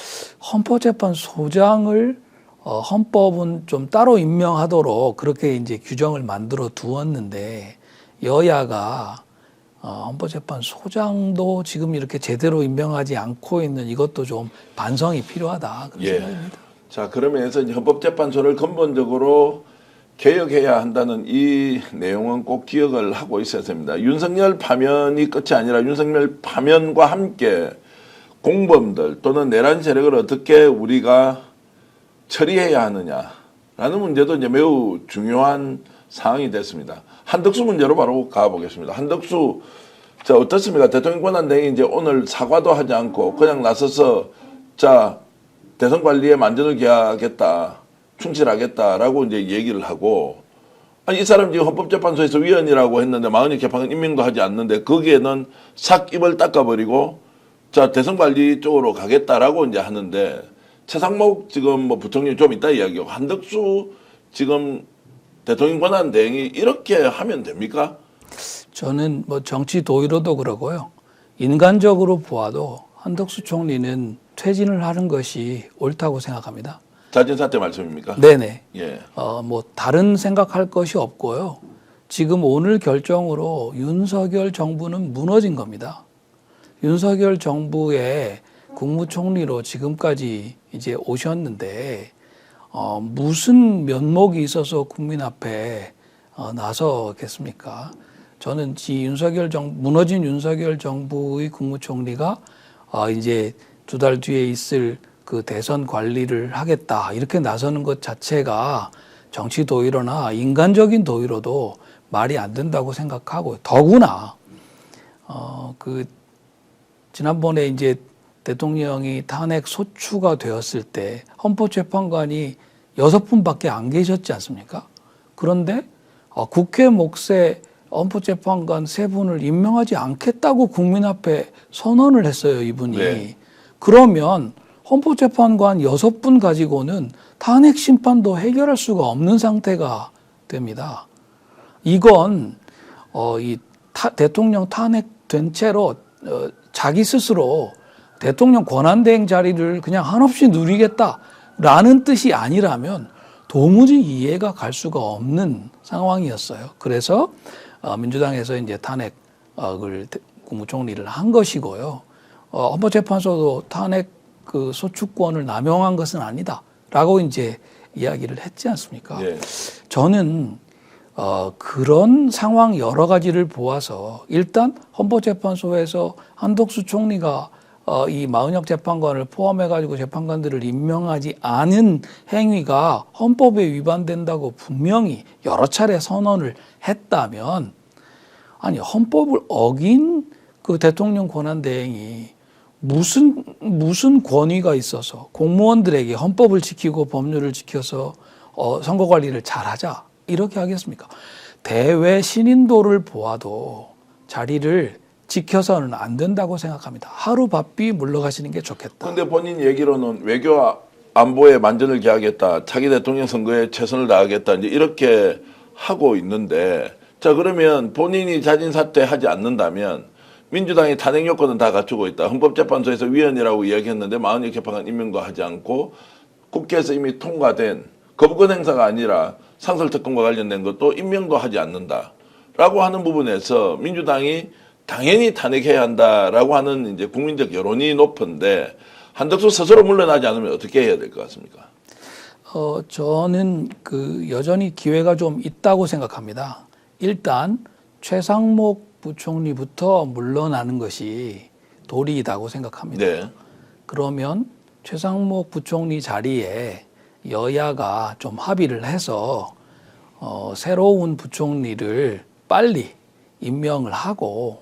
헌법재판소장을 헌법은 좀 따로 임명하도록 그렇게 이제 규정을 만들어 두었는데 여야가 헌법재판소장도 지금 이렇게 제대로 임명하지 않고 있는 이것도 좀 반성이 필요하다 그런 예. 생각입니다. 자, 그러면서 이제 헌법재판소를 근본적으로 개혁해야 한다는 이 내용은 꼭 기억을 하고 있어야 됩니다. 윤석열 파면이 끝이 아니라 윤석열 파면과 함께 공범들 또는 내란 세력을 어떻게 우리가 처리해야 하느냐라는 문제도 이제 매우 중요한 사항이 됐습니다. 한덕수 문제로 바로 가보겠습니다. 한덕수, 자, 어떻습니까? 대통령 권한대행이 이제 오늘 사과도 하지 않고 그냥 나서서 자, 대선 관리에 만전을 기하겠다, 충실하겠다라고 이제 얘기를 하고, 아니, 이 사람 지금 헌법재판소에서 위원이라고 했는데 마흔이 개판은 임명도 하지 않는데 거기에는 싹 입을 닦아버리고 자, 대선 관리 쪽으로 가겠다라고 이제 하는데 최상목 지금 뭐 부총리 좀 이따 이야기하고 한덕수 지금 대통령 권한 대행이 이렇게 하면 됩니까? 저는 뭐 정치 도의로도 그러고요. 인간적으로 보아도 한덕수 총리는 퇴진을 하는 것이 옳다고 생각합니다. 자진사퇴 말씀입니까? 네네. 예. 뭐 다른 생각할 것이 없고요. 지금 오늘 결정으로 윤석열 정부는 무너진 겁니다. 윤석열 정부의 국무총리로 지금까지 이제 오셨는데 무슨 면목이 있어서 국민 앞에 나서겠습니까? 저는 무너진 윤석열 정부의 국무총리가 이제 2달 뒤에 있을 그 대선 관리를 하겠다 이렇게 나서는 것 자체가 정치 도의로나 인간적인 도의로도 말이 안 된다고 생각하고, 더구나 그 지난번에 이제 대통령이 탄핵 소추가 되었을 때 헌법재판관이 6분밖에 안 계셨지 않습니까? 그런데 국회 몫에 헌법재판관 3분을 임명하지 않겠다고 국민 앞에 선언을 했어요, 이분이. 네. 그러면 헌법재판관 6분 가지고는 탄핵 심판도 해결할 수가 없는 상태가 됩니다. 이건 대통령 탄핵된 채로 자기 스스로 대통령 권한대행 자리를 그냥 한없이 누리겠다라는 뜻이 아니라면 도무지 이해가 갈 수가 없는 상황이었어요. 그래서 민주당에서 이제 탄핵을 국무총리를 한 것이고요. 헌법재판소도 탄핵 그 소추권을 남용한 것은 아니다라고 이제 이야기를 했지 않습니까? 예. 저는 그런 상황 여러 가지를 보아서 일단 헌법재판소에서 한덕수 총리가 이 마은혁 재판관을 포함해가지고 재판관들을 임명하지 않은 행위가 헌법에 위반된다고 분명히 여러 차례 선언을 했다면, 아니 헌법을 어긴 그 대통령 권한대행이 무슨 권위가 있어서 공무원들에게 헌법을 지키고 법률을 지켜서 선거 관리를 잘하자 이렇게 하겠습니까? 대외 신인도를 보아도 자리를 지켜서는 안 된다고 생각합니다. 하루 바삐 물러가시는 게 좋겠다. 그런데 본인 얘기로는 외교와 안보에 만전을 기하겠다, 차기 대통령 선거에 최선을 다하겠다, 이제 이렇게 하고 있는데, 자 그러면 본인이 자진 사퇴하지 않는다면 민주당이 탄핵 요건은 다 갖추고 있다. 헌법재판소에서 위원이라고 이야기했는데 마은혁 재판관 임명도 하지 않고 국회에서 이미 통과된 거부권 행사가 아니라 상설특검과 관련된 것도 임명도 하지 않는다라고 하는 부분에서 민주당이 당연히 탄핵해야 한다라고 하는 이제 국민적 여론이 높은데, 한덕수 스스로 물러나지 않으면 어떻게 해야 될 것 같습니까? 저는 여전히 기회가 좀 있다고 생각합니다. 일단 최상목 부총리부터 물러나는 것이 도리이다고 생각합니다. 네. 그러면 최상목 부총리 자리에 여야가 좀 합의를 해서 새로운 부총리를 빨리 임명을 하고,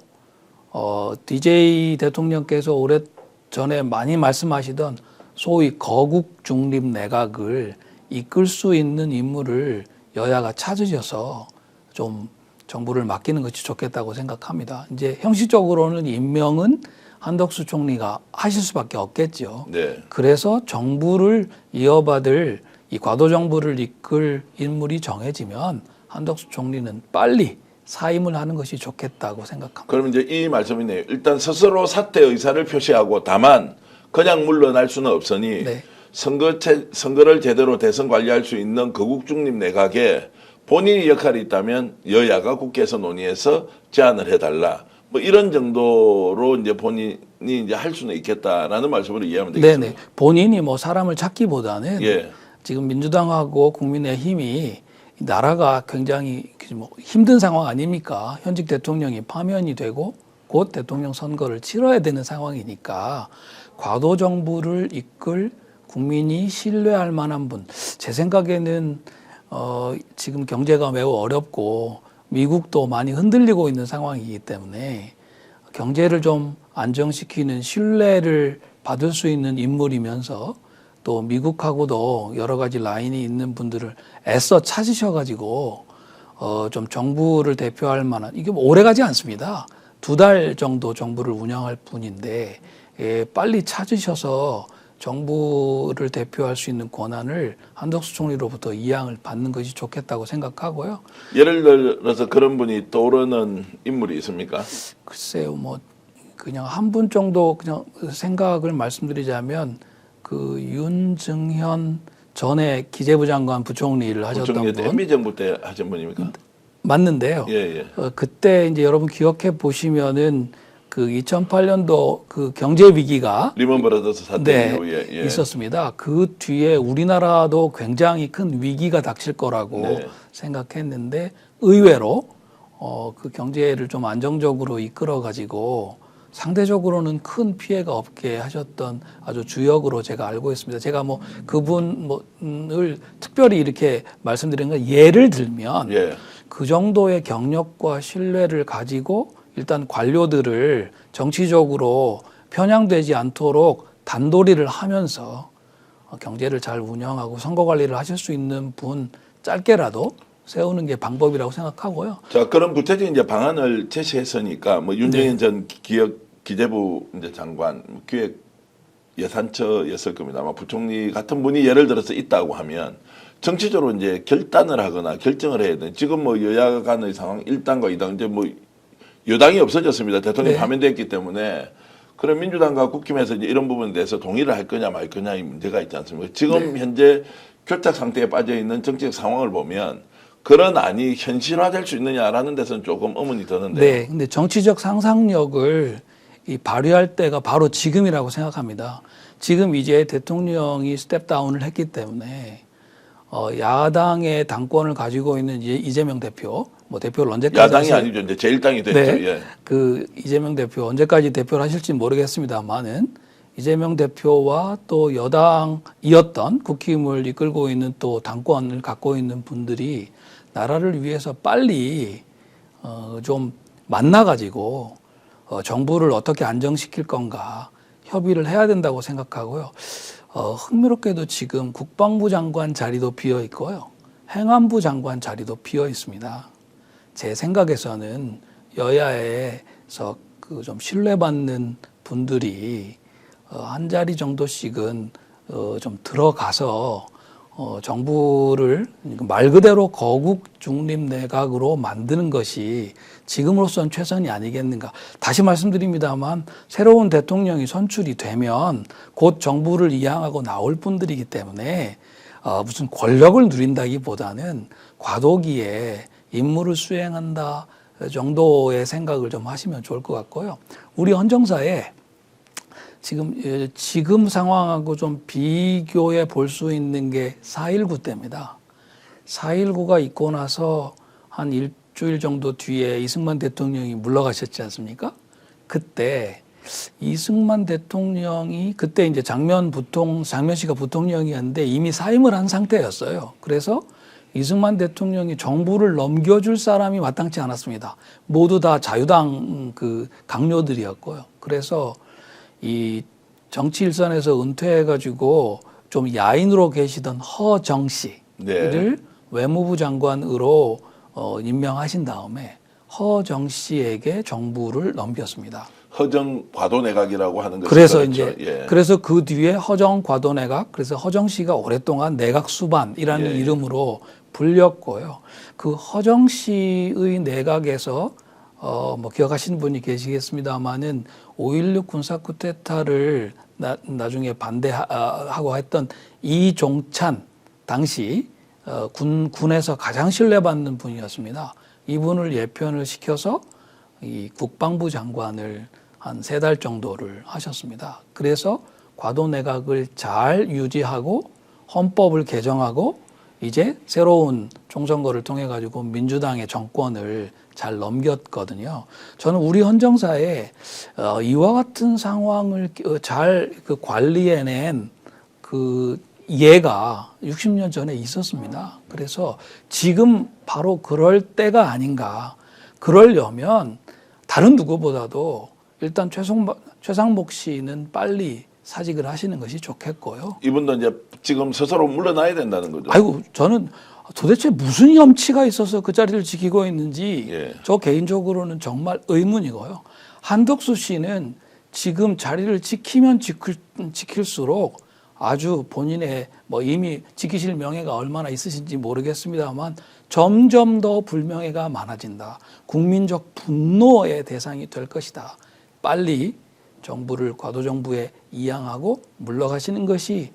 DJ 대통령께서 오래전에 많이 말씀하시던 소위 거국 중립 내각을 이끌 수 있는 인물을 여야가 찾으셔서 좀 정부를 맡기는 것이 좋겠다고 생각합니다. 이제 형식적으로는 임명은 한덕수 총리가 하실 수밖에 없겠죠. 네. 그래서 정부를 이어받을 이 과도 정부를 이끌 인물이 정해지면 한덕수 총리는 빨리 사임을 하는 것이 좋겠다고 생각합니다. 그러면 이제 이 말씀이네요. 일단 스스로 사퇴 의사를 표시하고, 다만 그냥 물러날 수는 없으니 네. 선거를 제대로 대선 관리할 수 있는 거국 중립 내각에 본인이 역할이 있다면 여야가 국회에서 논의해서 제안을 해달라. 뭐 이런 정도로 이제 본인이 이제 할 수는 있겠다라는 말씀으로 이해하면 되겠습니다. 네네. 본인이 뭐 사람을 찾기보다는 예. 지금 민주당하고 국민의힘이 나라가 굉장히 뭐 힘든 상황 아닙니까? 현직 대통령이 파면이 되고 곧 대통령 선거를 치러야 되는 상황이니까 과도 정부를 이끌 국민이 신뢰할 만한 분, 제 생각에는 지금 경제가 매우 어렵고 미국도 많이 흔들리고 있는 상황이기 때문에 경제를 좀 안정시키는 신뢰를 받을 수 있는 인물이면서 또 미국하고도 여러 가지 라인이 있는 분들을 애써 찾으셔가지고 좀 정부를 대표할 만한, 이게 뭐 오래가지 않습니다. 2달 정도 정부를 운영할 뿐인데 빨리 찾으셔서 정부를 대표할 수 있는 권한을 한덕수 총리로부터 이양을 받는 것이 좋겠다고 생각하고요. 예를 들어서 그런 분이 떠오르는 인물이 있습니까? 글쎄요, 뭐 그냥 한 분 정도 그냥 생각을 말씀드리자면 윤증현 전에 기재부 장관 부총리를 하셨던 분. MB 정부 때 하신 분입니까? 맞는데요. 예. 그때 이제 여러분 기억해 보시면은 2008년도 경제 위기가 리먼 브라더스 사태 이후에 있었습니다. 그 뒤에 우리나라도 굉장히 큰 위기가 닥칠 거라고 생각했는데 의외로 그 경제를 좀 안정적으로 이끌어 가지고 상대적으로는 큰 피해가 없게 하셨던 아주 주역으로 제가 알고 있습니다. 제가 뭐 그분을 특별히 이렇게 말씀드리는 건 예를 들면 예. 그 정도의 경력과 신뢰를 가지고 일단 관료들을 정치적으로 편향되지 않도록 단도리를 하면서 경제를 잘 운영하고 선거 관리를 하실 수 있는 분 짧게라도 세우는 게 방법이라고 생각하고요. 자, 그런 구체적인 이제 방안을 제시했으니까 뭐 윤정현 전 기재부 이제 장관, 기획 예산처였을 겁니다. 아마 부총리 같은 분이 예를 들어서 있다고 하면 정치적으로 이제 결단을 하거나 결정을 해야 돼. 지금 뭐 여야 간의 상황 1당과 2당 이제 뭐 여당이 없어졌습니다. 대통령이 파면됐기 때문에 그럼 민주당과 국힘에서 이제 이런 부분에 대해서 동의를 할 거냐 말 거냐의 문제가 있지 않습니까? 지금 현재 교착 상태에 빠져 있는 정치적 상황을 보면 그런 안이 현실화될 수 있느냐라는 데서는 조금 의문이 드는데요. 네, 근데 정치적 상상력을 발휘할 때가 바로 지금이라고 생각합니다. 지금 이제 대통령이 스텝다운을 했기 때문에 야당의 당권을 가지고 있는 이재명 대표, 뭐 대표를 언제까지 야당이 아니죠. 이제 제1당이 됐죠. 네, 예. 그 이재명 대표 언제까지 대표를 하실지 모르겠습니다만은 이재명 대표와 또 여당이었던 국힘을 이끌고 있는 또 당권을 갖고 있는 분들이 나라를 위해서 빨리 좀 만나가지고 정부를 어떻게 안정시킬 건가 협의를 해야 된다고 생각하고요. 흥미롭게도 지금 국방부 장관 자리도 비어 있고요. 행안부 장관 자리도 비어 있습니다. 제 생각에서는 여야에서 그 좀 신뢰받는 분들이 한 자리 정도씩은 좀 들어가서 정부를 말 그대로 거국 중립 내각으로 만드는 것이 지금으로서는 최선이 아니겠는가. 다시 말씀드립니다만 새로운 대통령이 선출이 되면 곧 정부를 이양하고 나올 분들이기 때문에 무슨 권력을 누린다기보다는 과도기에 임무를 수행한다 정도의 생각을 좀 하시면 좋을 것 같고요. 우리 헌정사에 지금 상황하고 좀 비교해 볼 수 있는 게 4.19 때입니다. 4.19가 있고 나서 한 일주일 정도 뒤에 이승만 대통령이 물러가셨지 않습니까? 그때 이승만 대통령이 그때 이제 장면 씨가 부통령이었는데 이미 사임을 한 상태였어요. 그래서 이승만 대통령이 정부를 넘겨줄 사람이 마땅치 않았습니다. 모두 다 자유당 그 강요들이었고요. 그래서 이 정치 일선에서 은퇴해가지고 좀 야인으로 계시던 허정 씨를 외무부 장관으로 임명하신 다음에 허정 씨에게 정부를 넘겼습니다. 허정 과도내각이라고 하는 것이 그래서 그렇죠. 이제 예. 그래서 그 뒤에 허정 과도내각, 그래서 허정 씨가 오랫동안 내각 수반이라는 이름으로 불렸고요. 그 허정 씨의 내각에서 뭐 기억하시는 분이 계시겠습니다만은 5.16 군사 쿠데타를 나중에 반대하고 했던 이종찬 당시 군에서 가장 신뢰받는 분이었습니다. 이분을 예편을 시켜서 이 국방부 장관을 한 3달 정도를 하셨습니다. 그래서 과도 내각을 잘 유지하고 헌법을 개정하고 이제 새로운 총선거를 통해 가지고 민주당의 정권을 잘 넘겼거든요. 저는 우리 헌정사에 이와 같은 상황을 잘 관리해낸 그 예가 60년 전에 있었습니다. 그래서 지금 바로 그럴 때가 아닌가. 그러려면 다른 누구보다도 일단 최상목 씨는 빨리 사직을 하시는 것이 좋겠고요. 이분도 이제 지금 스스로 물러나야 된다는 거죠. 아이고, 저는 도대체 무슨 염치가 있어서 그 자리를 지키고 있는지 저 개인적으로는 정말 의문이고요. 한덕수 씨는 지금 자리를 지키면 지킬수록 아주 본인의 뭐 이미 지키실 명예가 얼마나 있으신지 모르겠습니다만 점점 더 불명예가 많아진다. 국민적 분노의 대상이 될 것이다. 빨리 정부를 과도정부에 이양하고 물러가시는 것이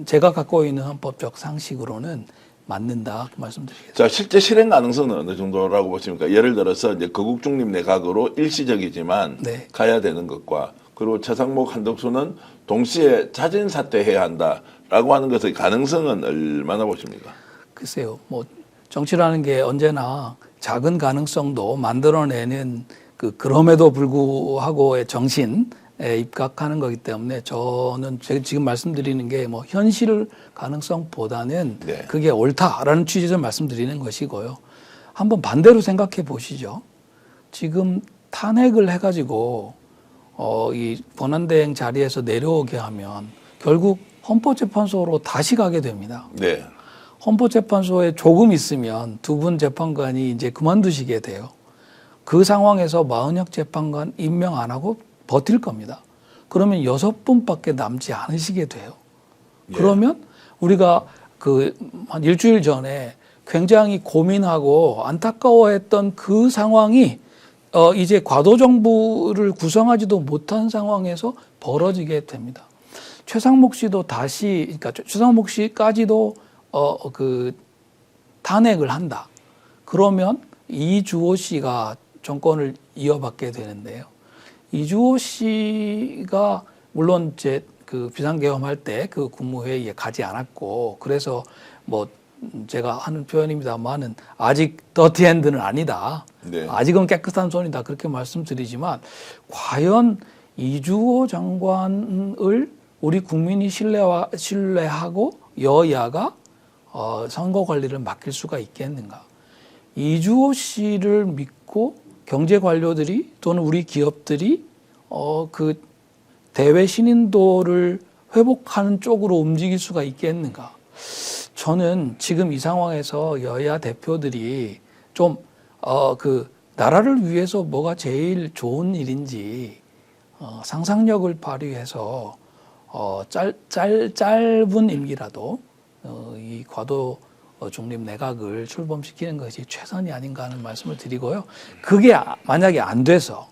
제가 갖고 있는 헌법적 상식으로는 맞는다 말씀드리겠습니다. 자, 실제 실행 가능성은 어느 정도라고 보십니까? 예를 들어서 이제 거국 중립 내각으로 일시적이지만 가야 되는 것과 그리고 최상목 한덕수는 동시에 자진 사퇴해야 한다라고 하는 것의 가능성은 얼마나 보십니까? 글쎄요, 뭐 정치라는 게 언제나 작은 가능성도 만들어내는 그럼에도 불구하고의 정신에 입각하는 거기 때문에 저는 제가 지금 말씀드리는 게 뭐 현실 가능성보다는 네. 그게 옳다라는 취지에서 말씀드리는 것이고요. 한번 반대로 생각해 보시죠. 지금 탄핵을 해가지고 이 권한대행 자리에서 내려오게 하면 결국 헌법재판소로 다시 가게 됩니다. 네. 헌법재판소에 조금 있으면 두 분 재판관이 이제 그만두시게 돼요. 그 상황에서 마은혁 재판관 임명 안 하고 버틸 겁니다. 그러면 6분밖에 남지 않으시게 돼요. 예. 그러면 우리가 한 일주일 전에 굉장히 고민하고 안타까워했던 그 상황이 이제 과도 정부를 구성하지도 못한 상황에서 벌어지게 됩니다. 최상목 씨도 그러니까 최상목 씨까지도 탄핵을 한다. 그러면 이주호 씨가 정권을 이어받게 되는데요. 이주호 씨가 물론 이제 그 비상계엄할 때 그 국무회의에 가지 않았고 그래서 뭐 제가 하는 표현입니다만은 아직 더티핸드는 아니다. 네. 아직은 깨끗한 손이다. 그렇게 말씀드리지만 과연 이주호 장관을 우리 국민이 신뢰하고 여야가 선거 관리를 맡길 수가 있겠는가? 이주호 씨를 믿고 경제 관료들이 또는 우리 기업들이 그 대외 신인도를 회복하는 쪽으로 움직일 수가 있겠는가? 저는 지금 이 상황에서 여야 대표들이 좀 나라를 위해서 뭐가 제일 좋은 일인지 상상력을 발휘해서 짧은 임기라도 이 과도 중립 내각을 출범시키는 것이 최선이 아닌가 하는 말씀을 드리고요. 그게 만약에 안 돼서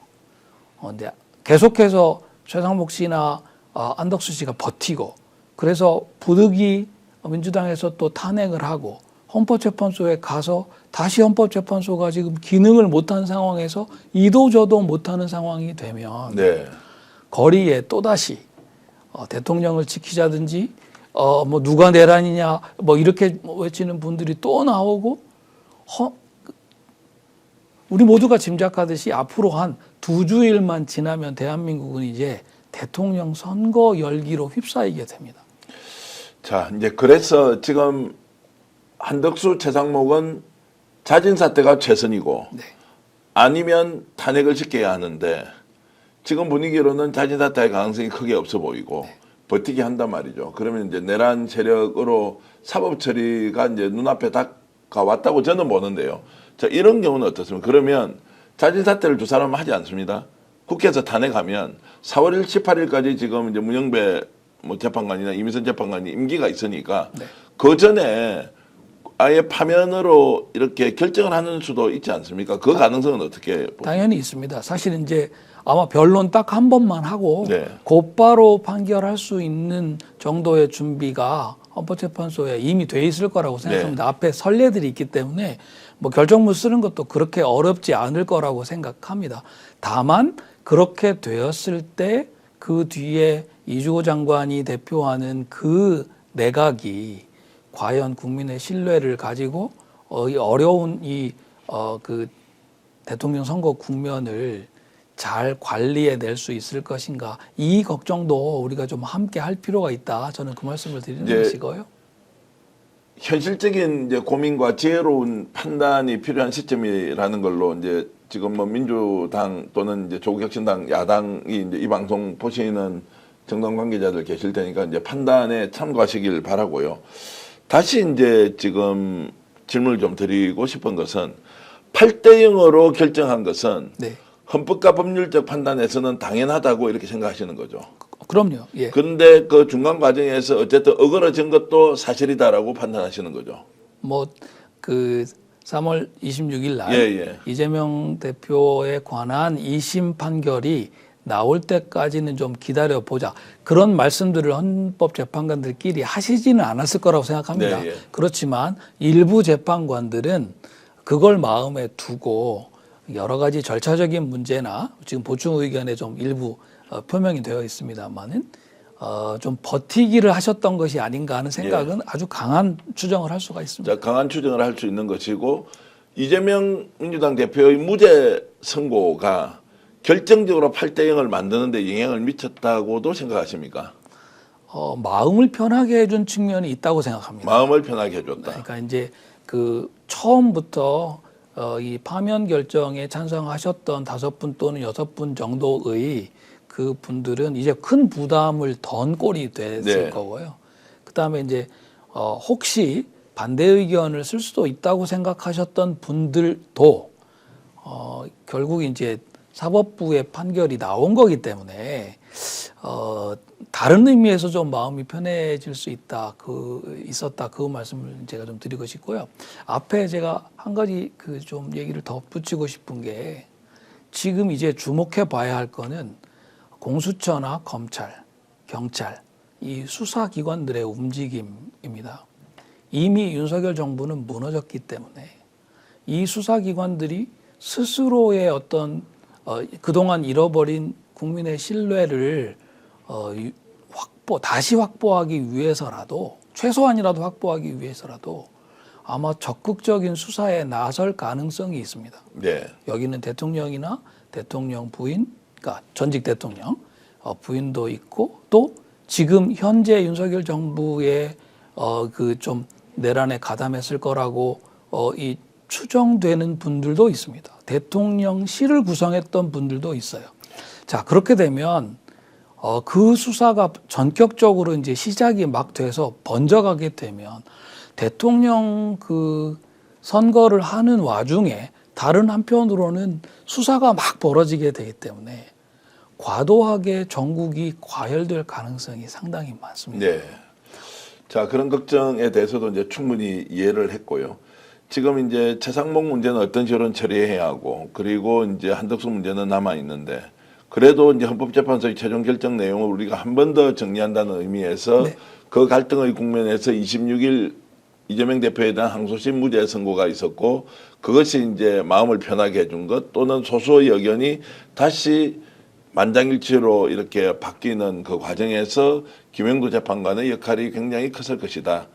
근데 계속해서 최상목 씨나 안덕수 씨가 버티고 그래서 부득이 민주당에서 또 탄핵을 하고 헌법재판소에 가서 다시 헌법재판소가 지금 기능을 못한 상황에서 이도저도 못하는 상황이 되면 네. 거리에 또다시 대통령을 지키자든지 뭐 누가 내란이냐 뭐 이렇게 외치는 분들이 또 나오고 우리 모두가 짐작하듯이 앞으로 한 2주일만 지나면 대한민국은 이제 대통령 선거 열기로 휩싸이게 됩니다. 자, 이제 그래서 지금 한덕수, 최상목은 자진 사퇴가 최선이고 네. 아니면 탄핵을 시켜야 하는데 지금 분위기로는 자진 사퇴할 가능성이 크게 없어 보이고 버티기 한단 말이죠. 그러면 이제 내란 세력으로 사법 처리가 이제 눈앞에 다가왔다고 저는 보는데요. 자, 이런 경우는 어떻습니까? 그러면 자진 사퇴를 두 사람은 하지 않습니다. 국회에서 탄핵하면 4월 1일, 18일까지 지금 이제 문영배 재판관이나 이미선 재판관이 임기가 있으니까 네. 그 전에 아예 파면으로 이렇게 결정을 하는 수도 있지 않습니까? 그 가능성은 어떻게 보세요? 당연히 있습니다. 사실은 이제 아마 변론 딱 한 번만 하고 네. 곧바로 판결할 수 있는 정도의 준비가 헌법재판소에 이미 돼 있을 거라고 생각합니다. 네. 앞에 선례들이 있기 때문에 뭐 결정문 쓰는 것도 그렇게 어렵지 않을 거라고 생각합니다. 다만 그렇게 되었을 때 그 뒤에 이주호 장관이 대표하는 그 내각이 과연 국민의 신뢰를 가지고 이 어려운 그 대통령 선거 국면을 잘 관리해낼 수 있을 것인가, 이 걱정도 우리가 좀 함께 할 필요가 있다. 저는 그 말씀을 드리는 것이고요. 현실적인 이제 고민과 지혜로운 판단이 필요한 시점이라는 걸로 이제 지금 뭐 민주당 또는 이제 조국혁신당 야당이 이제 이 방송 보시는 정당 관계자들 계실 테니까 이제 판단에 참고하시길 바라고요. 다시 이제 지금 질문을 좀 드리고 싶은 것은 8대 0으로 결정한 것은 네. 헌법과 법률적 판단에서는 당연하다고 이렇게 생각하시는 거죠. 그럼요. 예. 그런데 그 중간 과정에서 어쨌든 어그러진 것도 사실이다라고 판단하시는 거죠. 뭐 그 3월 26일 날 예. 이재명 대표에 관한 2심 판결이 나올 때까지는 좀 기다려 보자. 그런 말씀들을 헌법재판관들끼리 하시지는 않았을 거라고 생각합니다. 네, 예. 그렇지만 일부 재판관들은 그걸 마음에 두고 여러 가지 절차적인 문제나 지금 보충 의견에 좀 일부 표명이 되어 있습니다만은 좀 버티기를 하셨던 것이 아닌가 하는 생각은 아주 강한 추정을 할 수가 있습니다. 자, 강한 추정을 할 수 있는 것이고 이재명 민주당 대표의 무죄 선고가 결정적으로 8대0을 만드는데 영향을 미쳤다고도 생각하십니까? 마음을 편하게 해준 측면이 있다고 생각합니다. 마음을 편하게 해줬다. 그러니까 이제 그 처음부터 이 파면 결정에 찬성하셨던 5분 또는 6분 정도의 그 분들은 이제 큰 부담을 던 꼴이 됐을 네. 거고요. 그다음에 이제 혹시 반대 의견을 쓸 수도 있다고 생각하셨던 분들도 결국 이제 사법부의 판결이 나온 거기 때문에 다른 의미에서 좀 마음이 편해질 수 있었다 그 말씀을 제가 좀 드리고 싶고요. 앞에 제가 한 가지 그 좀 얘기를 덧붙이고 싶은 게 지금 이제 주목해 봐야 할 거는 공수처나 검찰, 경찰 이 수사기관들의 움직임입니다. 이미 윤석열 정부는 무너졌기 때문에 이 수사기관들이 스스로의 어떤 그동안 잃어버린 국민의 신뢰를 다시 확보하기 위해서라도 최소한이라도 확보하기 위해서라도 아마 적극적인 수사에 나설 가능성이 있습니다. 네. 여기는 대통령이나 대통령 부인, 그러니까 전직 대통령 부인도 있고 또 지금 현재 윤석열 정부의 그 좀 내란에 가담했을 거라고 이 추정되는 분들도 있습니다. 대통령실을 구성했던 분들도 있어요. 자, 그렇게 되면 그 수사가 전격적으로 이제 시작이 막 돼서 번져가게 되면 대통령 그 선거를 하는 와중에 다른 한편으로는 수사가 막 벌어지게 되기 때문에 과도하게 전국이 과열될 가능성이 상당히 많습니다. 네. 자, 그런 걱정에 대해서도 이제 충분히 이해를 했고요. 지금 이제 최상목 문제는 어떤 식으로 처리해야 하고, 그리고 이제 한덕수 문제는 남아 있는데, 그래도 이제 헌법재판소의 최종 결정 내용을 우리가 한 번 더 정리한다는 의미에서 네. 그 갈등의 국면에서 26일 이재명 대표에 대한 항소심 무죄 선고가 있었고, 그것이 이제 마음을 편하게 해준 것, 또는 소수의 의견이 다시 만장일치로 이렇게 바뀌는 그 과정에서 김영도 재판관의 역할이 굉장히 컸을 것이다.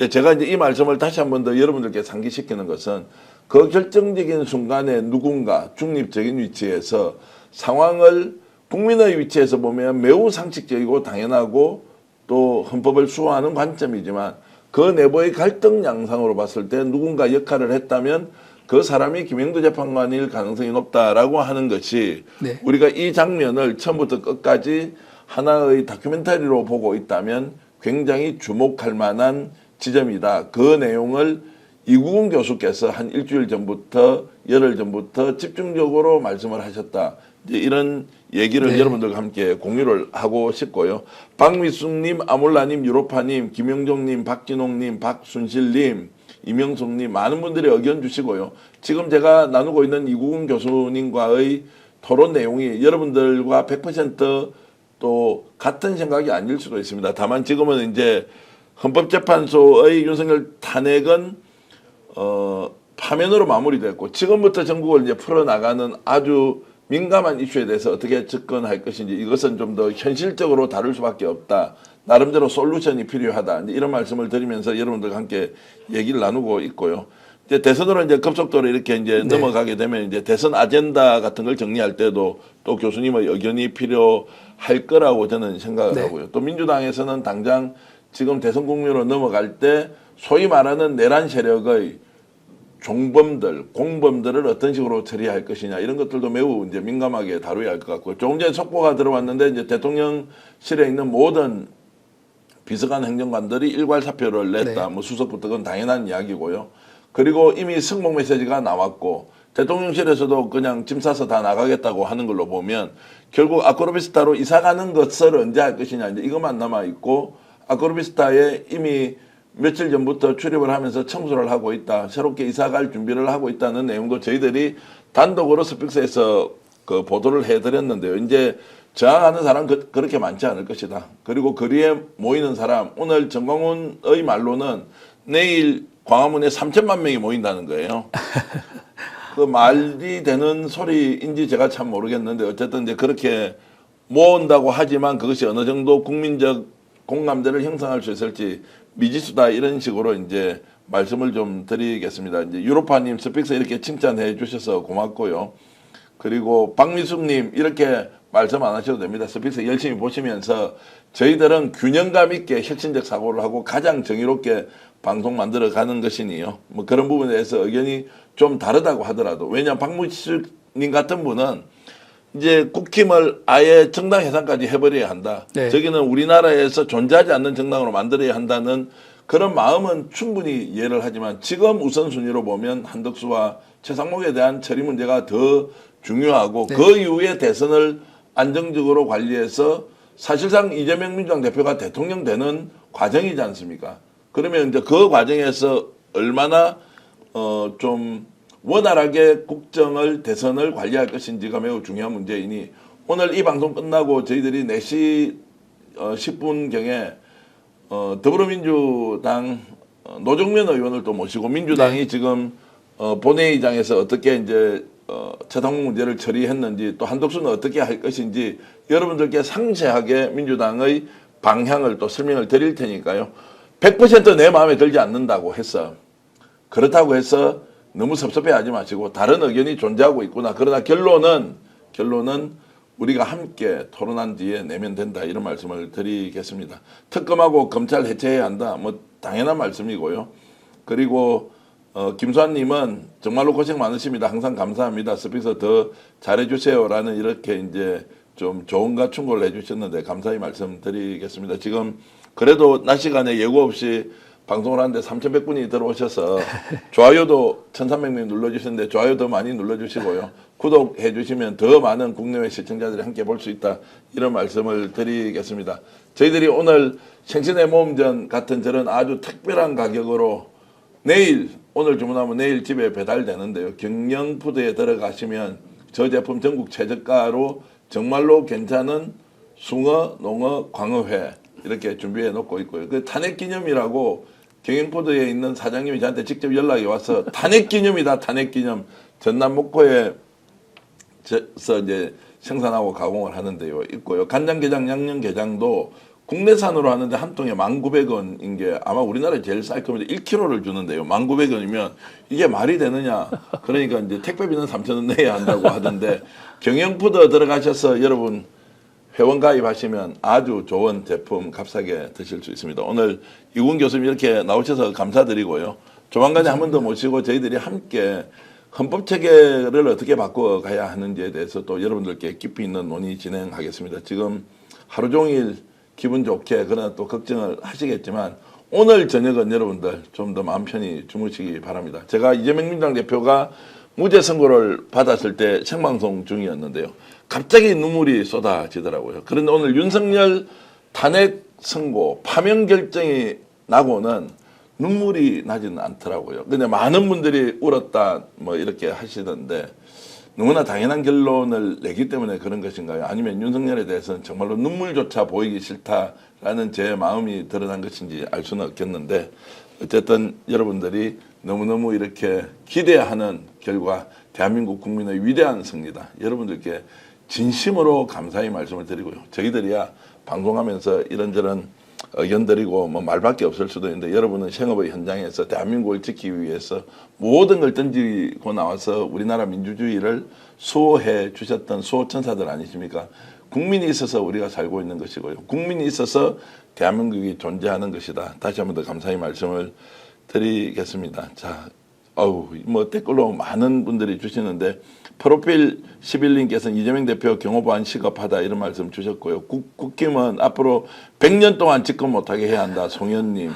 제가 이제 이 말씀을 다시 한 번 더 여러분들께 상기시키는 것은 그 결정적인 순간에 누군가 중립적인 위치에서 상황을 국민의 위치에서 보면 매우 상식적이고 당연하고 또 헌법을 수호하는 관점이지만 그 내부의 갈등 양상으로 봤을 때 누군가 역할을 했다면 그 사람이 김영도 재판관일 가능성이 높다라고 하는 것이 네. 우리가 이 장면을 처음부터 끝까지 하나의 다큐멘터리로 보고 있다면 굉장히 주목할 만한 지점이다. 그 내용을 이구근 교수께서 한 일주일 전부터 열흘 전부터 집중적으로 말씀을 하셨다. 이제 이런 얘기를 네. 여러분들과 함께 공유를 하고 싶고요. 박미숙님, 아몰라님, 유로파님, 김영종님, 박진홍님, 박순실님, 이명숙님 많은 분들이 의견 주시고요. 지금 제가 나누고 있는 이구근 교수님과의 토론 내용이 여러분들과 100%또 같은 생각이 아닐 수도 있습니다. 다만 지금은 이제 헌법재판소의 윤석열 탄핵은 파면으로 마무리됐고 지금부터 전국을 이제 풀어나가는 아주 민감한 이슈에 대해서 어떻게 접근할 것인지 이것은 좀 더 현실적으로 다룰 수밖에 없다. 나름대로 솔루션이 필요하다. 이제 이런 말씀을 드리면서 여러분들과 함께 얘기를 나누고 있고요. 이제 대선으로 이제 급속도로 이렇게 이제 네. 넘어가게 되면 이제 대선 아젠다 같은 걸 정리할 때도 또 교수님의 의견이 필요할 거라고 저는 생각을 네. 하고요. 또 민주당에서는 당장 지금 대선 국면으로 넘어갈 때 소위 말하는 내란 세력의 종범들, 공범들을 어떤 식으로 처리할 것이냐 이런 것들도 매우 이제 민감하게 다뤄야 할 것 같고 조금 전에 속보가 들어왔는데 이제 대통령실에 있는 모든 비서관 행정관들이 일괄 사표를 냈다. 네. 뭐 수석부터 그건 당연한 이야기고요. 그리고 이미 승복 메시지가 나왔고 대통령실에서도 그냥 짐 싸서 다 나가겠다고 하는 걸로 보면 결국 아크로비스타로 이사 가는 것을 언제 할 것이냐 이제 이것만 남아 있고 아크로비스타에 이미 며칠 전부터 출입을 하면서 청소를 하고 있다. 새롭게 이사갈 준비를 하고 있다는 내용도 저희들이 단독으로 스픽스에서 그 보도를 해드렸는데요. 이제 저항하는 사람 그렇게 많지 않을 것이다. 그리고 거리에 모이는 사람 오늘 정광훈의 말로는 내일 광화문에 3천만 명이 모인다는 거예요. 그 말이 되는 소리인지 제가 참 모르겠는데 어쨌든 이제 그렇게 모은다고 하지만 그것이 어느 정도 국민적 공감대를 형성할 수 있을지 미지수다 이런 식으로 이제 말씀을 좀 드리겠습니다. 이제 유로파님 스픽스 이렇게 칭찬해 주셔서 고맙고요. 그리고 박미숙님 이렇게 말씀 안 하셔도 됩니다. 스픽스 열심히 보시면서 저희들은 균형감 있게 혁신적 사고를 하고 가장 정의롭게 방송 만들어 가는 것이니요. 뭐 그런 부분에 대해서 의견이 좀 다르다고 하더라도 왜냐하면 박미숙님 같은 분은 이제 국힘을 아예 정당 해산까지 해버려야 한다. 네. 저기는 우리나라에서 존재하지 않는 정당으로 만들어야 한다는 그런 마음은 충분히 이해를 하지만 지금 우선순위로 보면 한덕수와 최상목에 대한 처리 문제가 더 중요하고 네. 그 이후에 대선을 안정적으로 관리해서 사실상 이재명 민주당 대표가 대통령 되는 과정이지 않습니까? 그러면 이제 그 과정에서 얼마나 좀 원활하게 국정을 대선을 관리할 것인지가 매우 중요한 문제이니 오늘 이 방송 끝나고 저희들이 4시 10분경에 더불어민주당 노정면 의원을 또 모시고 민주당이 네. 지금 본회의장에서 어떻게 이제 최상목 문제를 처리했는지 또 한덕수는 어떻게 할 것인지 여러분들께 상세하게 민주당의 방향을 또 설명을 드릴 테니까요. 100% 내 마음에 들지 않는다고 해서 그렇다고 해서 너무 섭섭해하지 마시고 다른 의견이 존재하고 있구나. 그러나 결론은 우리가 함께 토론한 뒤에 내면 된다 이런 말씀을 드리겠습니다. 특검하고 검찰 해체해야 한다. 뭐 당연한 말씀이고요. 그리고 김수환님은 정말로 고생 많으십니다. 항상 감사합니다. 스피커 더 잘해주세요라는 이렇게 이제 좀 조언과 충고를 해주셨는데 감사히 말씀드리겠습니다. 지금 그래도 낮 시간에 예고 없이 방송을 하는데 3,100분이 들어오셔서 좋아요도 1,300명이 눌러주시는데 좋아요 더 많이 눌러주시고요. 구독해 주시면 더 많은 국내외 시청자들이 함께 볼 수 있다. 이런 말씀을 드리겠습니다. 저희들이 오늘 생신의 모험전 같은 저런 아주 특별한 가격으로 오늘 주문하면 내일 집에 배달되는데요. 경영푸드에 들어가시면 저 제품 전국 최저가로 정말로 괜찮은 숭어, 농어, 광어회 이렇게 준비해 놓고 있고요. 그 탄핵 기념이라고 경영푸드에 있는 사장님이 저한테 직접 연락이 와서 탄핵 기념이다, 탄핵 기념. 전남 목포에서 이제 생산하고 가공을 하는데요. 있고요. 간장게장, 양념게장도 국내산으로 하는데 한 통에 1,900원인 게 아마 우리나라에 제일 쌀 겁니다. 1kg를 주는데요. 1,900원이면 이게 말이 되느냐. 그러니까 이제 택배비는 3,000원 내야 한다고 하던데 경영푸드 들어가셔서 여러분 회원 가입하시면 아주 좋은 제품 값싸게 드실 수 있습니다. 오늘 이군 교수님 이렇게 나오셔서 감사드리고요. 조만간에 한 번 더 모시고 저희들이 함께 헌법 체계를 어떻게 바꿔가야 하는지에 대해서 또 여러분들께 깊이 있는 논의 진행하겠습니다. 지금 하루 종일 기분 좋게 그러나 또 걱정을 하시겠지만 오늘 저녁은 여러분들 좀 더 마음 편히 주무시기 바랍니다. 제가 이재명 민주당 대표가 무죄 선고를 받았을 때 생방송 중이었는데요. 갑자기 눈물이 쏟아지더라고요. 그런데 오늘 윤석열 탄핵 선고 파면 결정이 나고는 눈물이 나지는 않더라고요. 근데 많은 분들이 울었다 뭐 이렇게 하시던데 너무나 당연한 결론을 내기 때문에 그런 것인가요? 아니면 윤석열에 대해서는 정말로 눈물조차 보이기 싫다라는 제 마음이 드러난 것인지 알 수는 없겠는데 어쨌든 여러분들이 너무너무 이렇게 기대하는 결과 대한민국 국민의 위대한 승리다. 여러분들께 진심으로 감사의 말씀을 드리고요. 저희들이야 방송하면서 이런저런 의견 드리고 뭐 말밖에 없을 수도 있는데 여러분은 생업의 현장에서 대한민국을 지키기 위해서 모든 걸 던지고 나와서 우리나라 민주주의를 수호해 주셨던 수호천사들 아니십니까? 국민이 있어서 우리가 살고 있는 것이고요. 국민이 있어서 대한민국이 존재하는 것이다. 다시 한 번 더 감사의 말씀을 드리겠습니다. 자, 뭐 댓글로 많은 분들이 주시는데 프로필 11님께서는 이재명 대표 경호보안 시급하다 이런 말씀 주셨고요. 국힘은 앞으로 100년 동안 집권 못하게 해야 한다. 송현님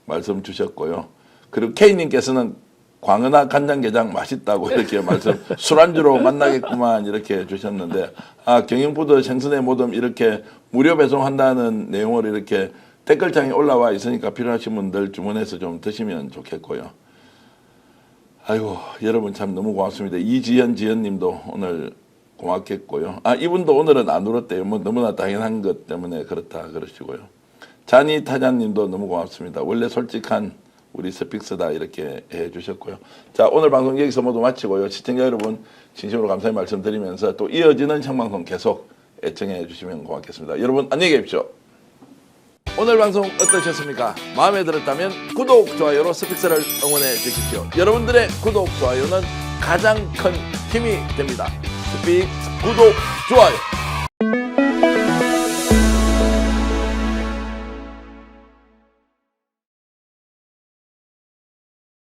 말씀 주셨고요. 그리고 K님께서는 광어나 간장게장 맛있다고 이렇게 말씀 술안주로 만나겠구만 이렇게 주셨는데 경영푸드 생선의 모듬 이렇게 무료 배송한다는 내용을 이렇게 댓글창에 올라와 있으니까 필요하신 분들 주문해서 좀 드시면 좋겠고요. 아이고 여러분 참 너무 고맙습니다. 이지연 지연님도 오늘 고맙겠고요. 이분도 오늘은 안 울었대요. 뭐 너무나 당연한 것 때문에 그렇다 그러시고요. 자니 타자님도 너무 고맙습니다. 원래 솔직한 우리 스픽스다 이렇게 해주셨고요. 자 오늘 방송 여기서 모두 마치고요. 시청자 여러분 진심으로 감사의 말씀드리면서 또 이어지는 생방송 계속 애청해 주시면 고맙겠습니다. 여러분 안녕히 계십시오. 오늘 방송 어떠셨습니까? 마음에 들었다면 구독, 좋아요로 스픽스를 응원해 주십시오. 여러분들의 구독, 좋아요는 가장 큰 힘이 됩니다. 스픽 구독, 좋아요